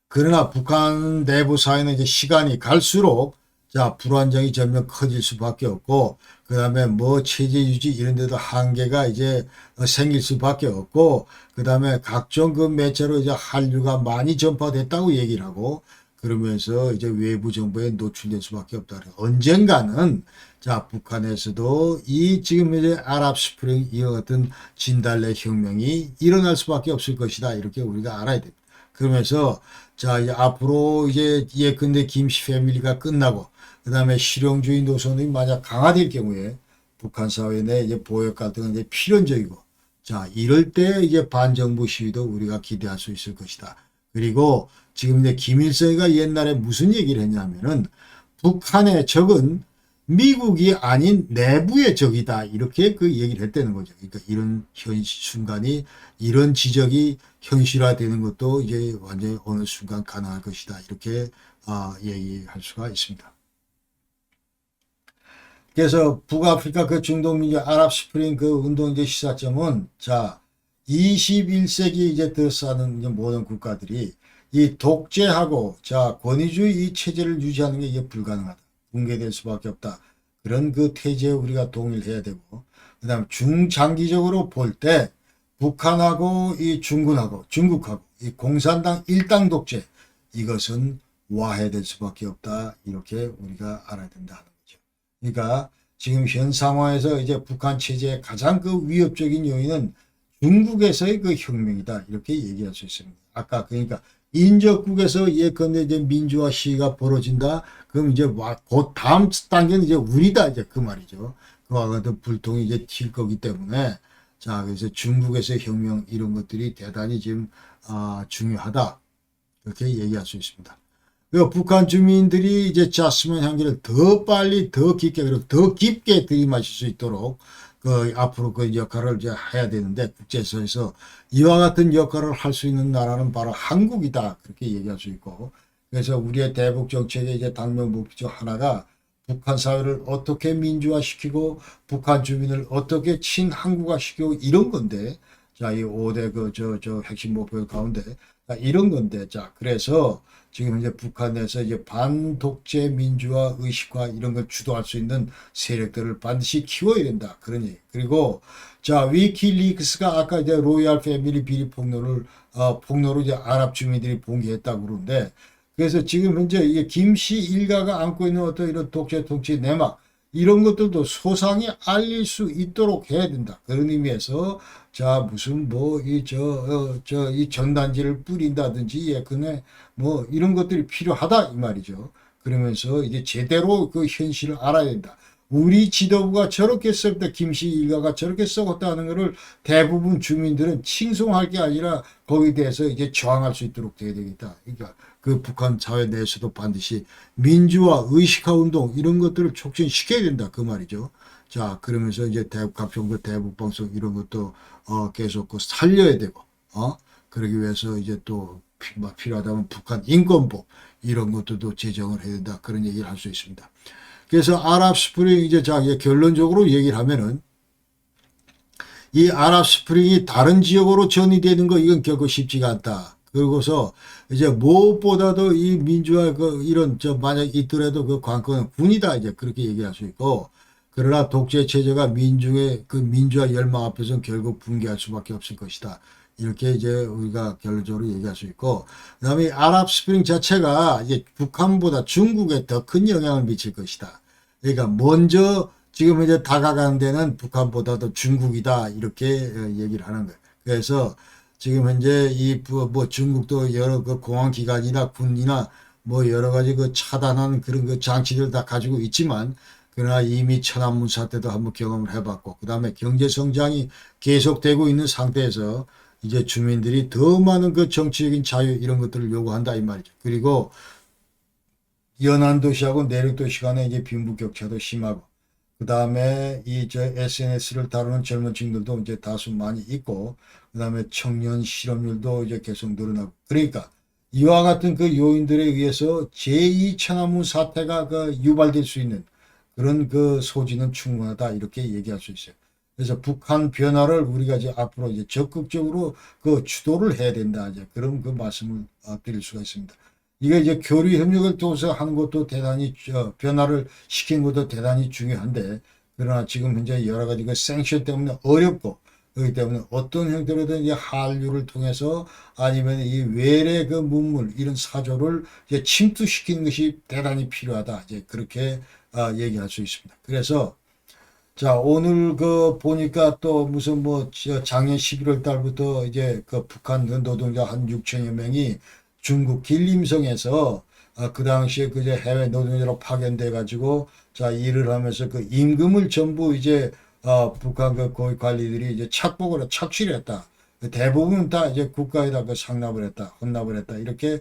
Speaker 1: 그러나 북한 내부 사회는 이제 시간이 갈수록 자, 불안정이 점점 커질 수밖에 없고, 그 다음에 뭐 체제 유지 이런 데도 한계가 이제 생길 수밖에 없고, 그 다음에 각종 그 매체로 이제 한류가 많이 전파됐다고 얘기를 하고, 그러면서 이제 외부 정보에 노출될 수밖에 없다. 언젠가는 자, 북한에서도 이 지금 이제 아랍 스프링 이와 같은 진달래 혁명이 일어날 수밖에 없을 것이다. 이렇게 우리가 알아야 됩니다. 그러면서 자, 이제 앞으로 이제 예컨대 김씨 패밀리가 끝나고 그 다음에 실용주의 노선이 만약 강화될 경우에 북한 사회 내 이제 보역 갈등은 이제 필연적이고, 자, 이럴 때 이제 반정부 시위도 우리가 기대할 수 있을 것이다. 그리고 지금 이제 김일성이가 옛날에 무슨 얘기를 했냐면은 북한의 적은 미국이 아닌 내부의 적이다. 이렇게 그 얘기를 했다는 거죠. 그러니까 이런 순간이, 이런 지적이 현실화되는 것도 이제 완전히 어느 순간 가능할 것이다. 이렇게 얘기할 수가 있습니다. 그래서 북아프리카 그 중동 민주 아랍 스프링 그 운동 이제 시사점은 자, 21세기 이제 들어서는 모든 국가들이 이 독재하고 자, 권위주의 이 체제를 유지하는 게 이게 불가능하다. 붕괴될 수밖에 없다. 그런 그 태제에 우리가 동의를 해야 되고, 그 다음 중장기적으로 볼 때 북한하고 이 중국하고 이 공산당 일당 독재 이것은 와해될 수밖에 없다. 이렇게 우리가 알아야 된다는 거죠. 그러니까 지금 현 상황에서 이제 북한 체제의 가장 그 위협적인 요인은 중국에서의 그 혁명이다. 이렇게 얘기할 수 있습니다. 아까 그러니까 인접국에서 예컨대 이제 민주화 시위가 벌어진다. 그럼 이제 곧 다음 단계는 이제 우리다. 이제 그 말이죠. 그와 같은 불통이 이제 튈 거기 때문에 자, 그래서 중국에서의 혁명 이런 것들이 대단히 지금 중요하다. 그렇게 얘기할 수 있습니다. 그리고 북한 주민들이 이제 자스민 향기를 더 빨리 더 깊게 그리고 더 깊게 들이마실 수 있도록 그 앞으로 그 역할을 이제 해야 되는데 국제사회에서 이와 같은 역할을 할 수 있는 나라는 바로 한국이다. 그렇게 얘기할 수 있고, 그래서 우리의 대북 정책의 이제 당면 목표 중 하나가 북한 사회를 어떻게 민주화시키고 북한 주민을 어떻게 친한국화시키고 이런 건데, 자, 이 5대 저 핵심 목표 가운데 이런 건데, 자, 그래서 지금 이제 북한에서 이제 반독재 민주화 의식화 이런 걸 주도할 수 있는 세력들을 반드시 키워야 된다. 그런 얘기. 그리고 자, 위키리크스가 아까 이제 로얄 패밀리 비리 폭로를 이제 아랍 주민들이 봉기했다고 그러는데, 그래서 지금 현재 이게 김씨 일가가 안고 있는 어떤 이런 독재 통치 내막 이런 것들도 소상히 알릴 수 있도록 해야 된다. 그런 의미에서 자, 무슨 뭐 이 전단지를 뿌린다든지 예컨대 뭐 이런 것들이 필요하다 이 말이죠. 그러면서 이제 제대로 그 현실을 알아야 된다. 우리 지도부가 저렇게 썩다, 김씨 일가가 저렇게 썩었다 하는 것을 대부분 주민들은 칭송할 게 아니라 거기에 대해서 이제 저항할 수 있도록 돼야 되겠다. 그러니까 그 북한 사회 내에서도 반드시 민주화, 의식화 운동 이런 것들을 촉진시켜야 된다. 그 말이죠. 자, 그러면서 이제 가평 대북 방송 이런 것도 계속 살려야 되고, 그러기 위해서 이제 또 필요하다면 북한 인권법 이런 것들도 제정을 해야 된다. 그런 얘기를 할 수 있습니다. 그래서 아랍 스프링 이제 결론적으로 얘기를 하면은 이 아랍 스프링이 다른 지역으로 전이되는 거 이건 결코 쉽지가 않다. 그러고서 이제 무엇보다도 이 민주화 이런 만약 있더라도 그 관건은 군이다 이제 그렇게 얘기할 수 있고, 그러나 독재 체제가 민중의 그 민주화 열망 앞에서는 결국 붕괴할 수밖에 없을 것이다. 이렇게 이제 우리가 결론적으로 얘기할 수 있고, 그다음에 아랍 스프링 자체가 이제 북한보다 중국에 더 큰 영향을 미칠 것이다. 그러니까 먼저 지금 이제 다가가는 데는 북한보다도 중국이다 이렇게 얘기를 하는 거예요. 그래서 지금 현재 이 뭐 중국도 여러 그 공안 기관이나 군이나 뭐 여러 가지 그 차단하는 그런 그 장치들 다 가지고 있지만, 그러나 이미 천안문 사태도 한번 경험을 해봤고, 그 다음에 경제 성장이 계속되고 있는 상태에서 이제 주민들이 더 많은 그 정치적인 자유 이런 것들을 요구한다 이 말이죠. 그리고 연안 도시하고 내륙 도시 간에 이제 빈부격차도 심하고, 그 다음에 이 SNS를 다루는 젊은 층들도 이제 다수 많이 있고, 그 다음에 청년 실업률도 이제 계속 늘어나고, 그러니까 이와 같은 그 요인들에 의해서 제2 천안문 사태가 그 유발될 수 있는 그런 그 소지는 충분하다 이렇게 얘기할 수 있어요. 그래서 북한 변화를 우리가 이제 앞으로 이제 적극적으로 그 주도를 해야 된다 이제 그런 그 말씀을 드릴 수가 있습니다. 이게 이제 교류 협력을 통해서 하는 것도 대단히 변화를 시키는 것도 대단히 중요한데, 그러나 지금 현재 여러 가지 그 생션 때문에 어렵고, 그렇기 때문에 어떤 형태로든 이제 한류를 통해서 아니면 이 외래 그 문물 이런 사조를 이제 침투시키는 것이 대단히 필요하다 이제 그렇게 얘기할 수 있습니다. 그래서 자, 오늘 그 보니까 또 무슨 뭐 작년 11월 달부터 이제 그 북한 그 노동자 한 6천여 명이 중국 길림성에서 그 당시에 그제 해외 노동자로 파견돼 가지고 자 일을 하면서 그 임금을 전부 이제 북한 그 고위 관리들이 이제 착복으로 착취를 했다. 대부분 다 이제 국가에다 그 상납을 했다, 헌납을 했다 이렇게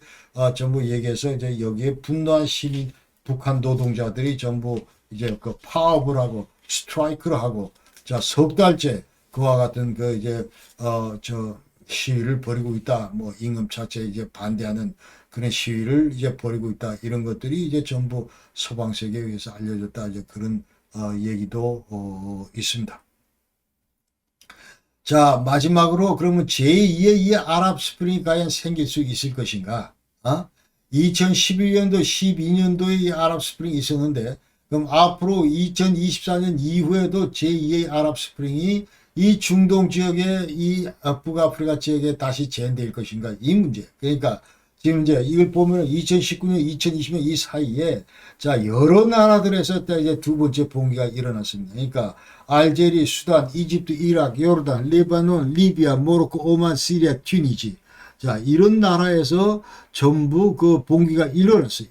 Speaker 1: 전부 얘기해서 이제 여기에 분노한 시민 북한 노동자들이 전부 이제 그 파업을 하고 스트라이크를 하고 자 석 달째 그와 같은 그 이제 저 시위를 벌이고 있다. 뭐 임금 자체에 이제 반대하는 그런 시위를 이제 벌이고 있다. 이런 것들이 이제 전부 서방 세계에 의해서 알려졌다. 이제 그런 얘기도 있습니다. 자, 마지막으로 그러면 제2의 이 아랍 스프링이 과연 생길 수 있을 것인가? 2011년도, 12년도에 이 아랍 스프링이 있었는데, 그럼 앞으로 2024년 이후에도 제2의 아랍 스프링이 이 중동 지역에 이 북아프리카 지역에 다시 재현될 것인가? 이 문제. 그러니까 지금 이제 이걸 보면 2019년, 2020년 이 사이에 자 여러 나라들에서 이제 두 번째 봉기가 일어났습니다. 그러니까 알제리, 수단, 이집트, 이라크, 요르단, 레바논, 리비아, 모로코, 오만, 시리아, 튀니지. 자 이런 나라에서 전부 그 봉기가 일어났어.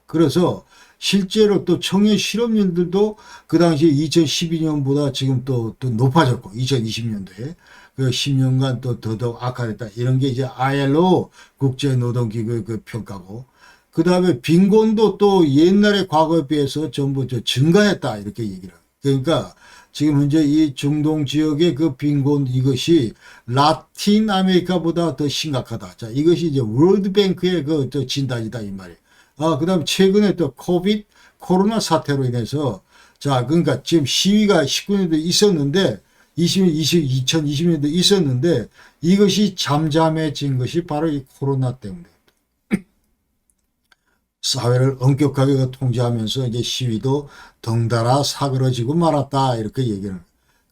Speaker 1: 그래서 실제로 또 청년 실업률들도 그 당시에 2012년보다 지금 또 높아졌고 2020년도에 그 10년간 또 더더욱 악화됐다. 이런 게 이제 ILO 국제노동기구의 그 평가고, 그 다음에 빈곤도 또 옛날의 과거에 비해서 전부 증가했다. 이렇게 얘기를 해요. 그러니까 지금 현재 이 중동 지역의 그 빈곤 이것이 라틴 아메리카보다 더 심각하다. 자, 이것이 이제 월드뱅크의 그 진단이다. 이 말이에요. 그 다음 최근에 또 코로나 사태로 인해서 자, 그러니까 지금 시위가 19년도에 있었는데 2020년도 있었는데 이것이 잠잠해진 것이 바로 이 코로나 때문에 사회를 엄격하게 통제하면서 이제 시위도 덩달아 사그러지고 말았다 이렇게 얘기를.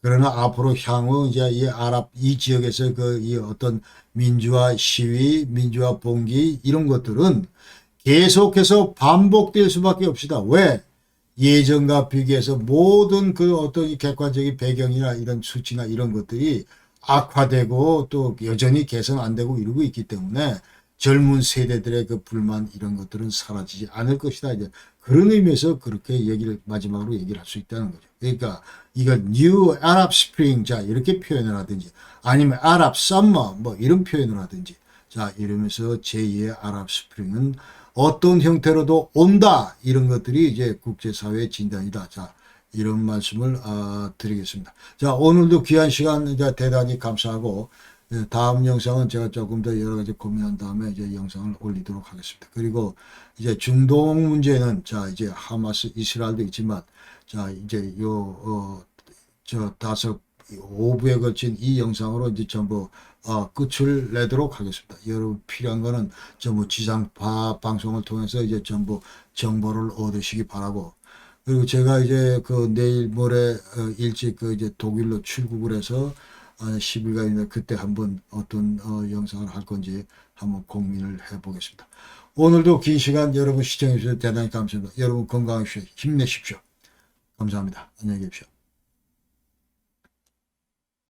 Speaker 1: 그러나 앞으로 향후 이제 이 아랍 이 지역에서 그 이 어떤 민주화 시위, 민주화 봉기 이런 것들은 계속해서 반복될 수밖에 없습니다. 왜? 예전과 비교해서 모든 그 어떤 객관적인 배경이나 이런 수치나 이런 것들이 악화되고 또 여전히 개선 안 되고 이러고 있기 때문에 젊은 세대들의 그 불만 이런 것들은 사라지지 않을 것이다. 이제 그런 의미에서 그렇게 얘기를 마지막으로 얘기를 할 수 있다는 거죠. 그러니까 이걸 New Arab Spring 자 이렇게 표현을 하든지 아니면 Arab Summer 뭐 이런 표현을 하든지 자 이러면서 제2의 아랍 스프링은 어떤 형태로도 온다 이런 것들이 이제 국제사회의 진단이다. 자 이런 말씀을 드리겠습니다. 자 오늘도 귀한 시간 이제 대단히 감사하고 다음 영상은 제가 조금 더 여러 가지 고민한 다음에 이제 영상을 올리도록 하겠습니다. 그리고 이제 중동 문제는 자 이제 하마스 이스라엘도 있지만 자 이제 저 5부에 걸친 이 영상으로 이제 전부 끝을 내도록 하겠습니다. 여러분 필요한 거는 전부 지상 방송을 통해서 이제 전부 정보를 얻으시기 바라고. 그리고 제가 이제 그 내일 모레 일찍 그 이제 독일로 출국을 해서 10일간인데 그때 한번 어떤 영상을 할 건지 한번 고민을 해보겠습니다. 오늘도 긴 시간 여러분 시청해 주셔서 대단히 감사합니다. 여러분 건강하십시오. 힘내십시오. 감사합니다. 안녕히 계십시오.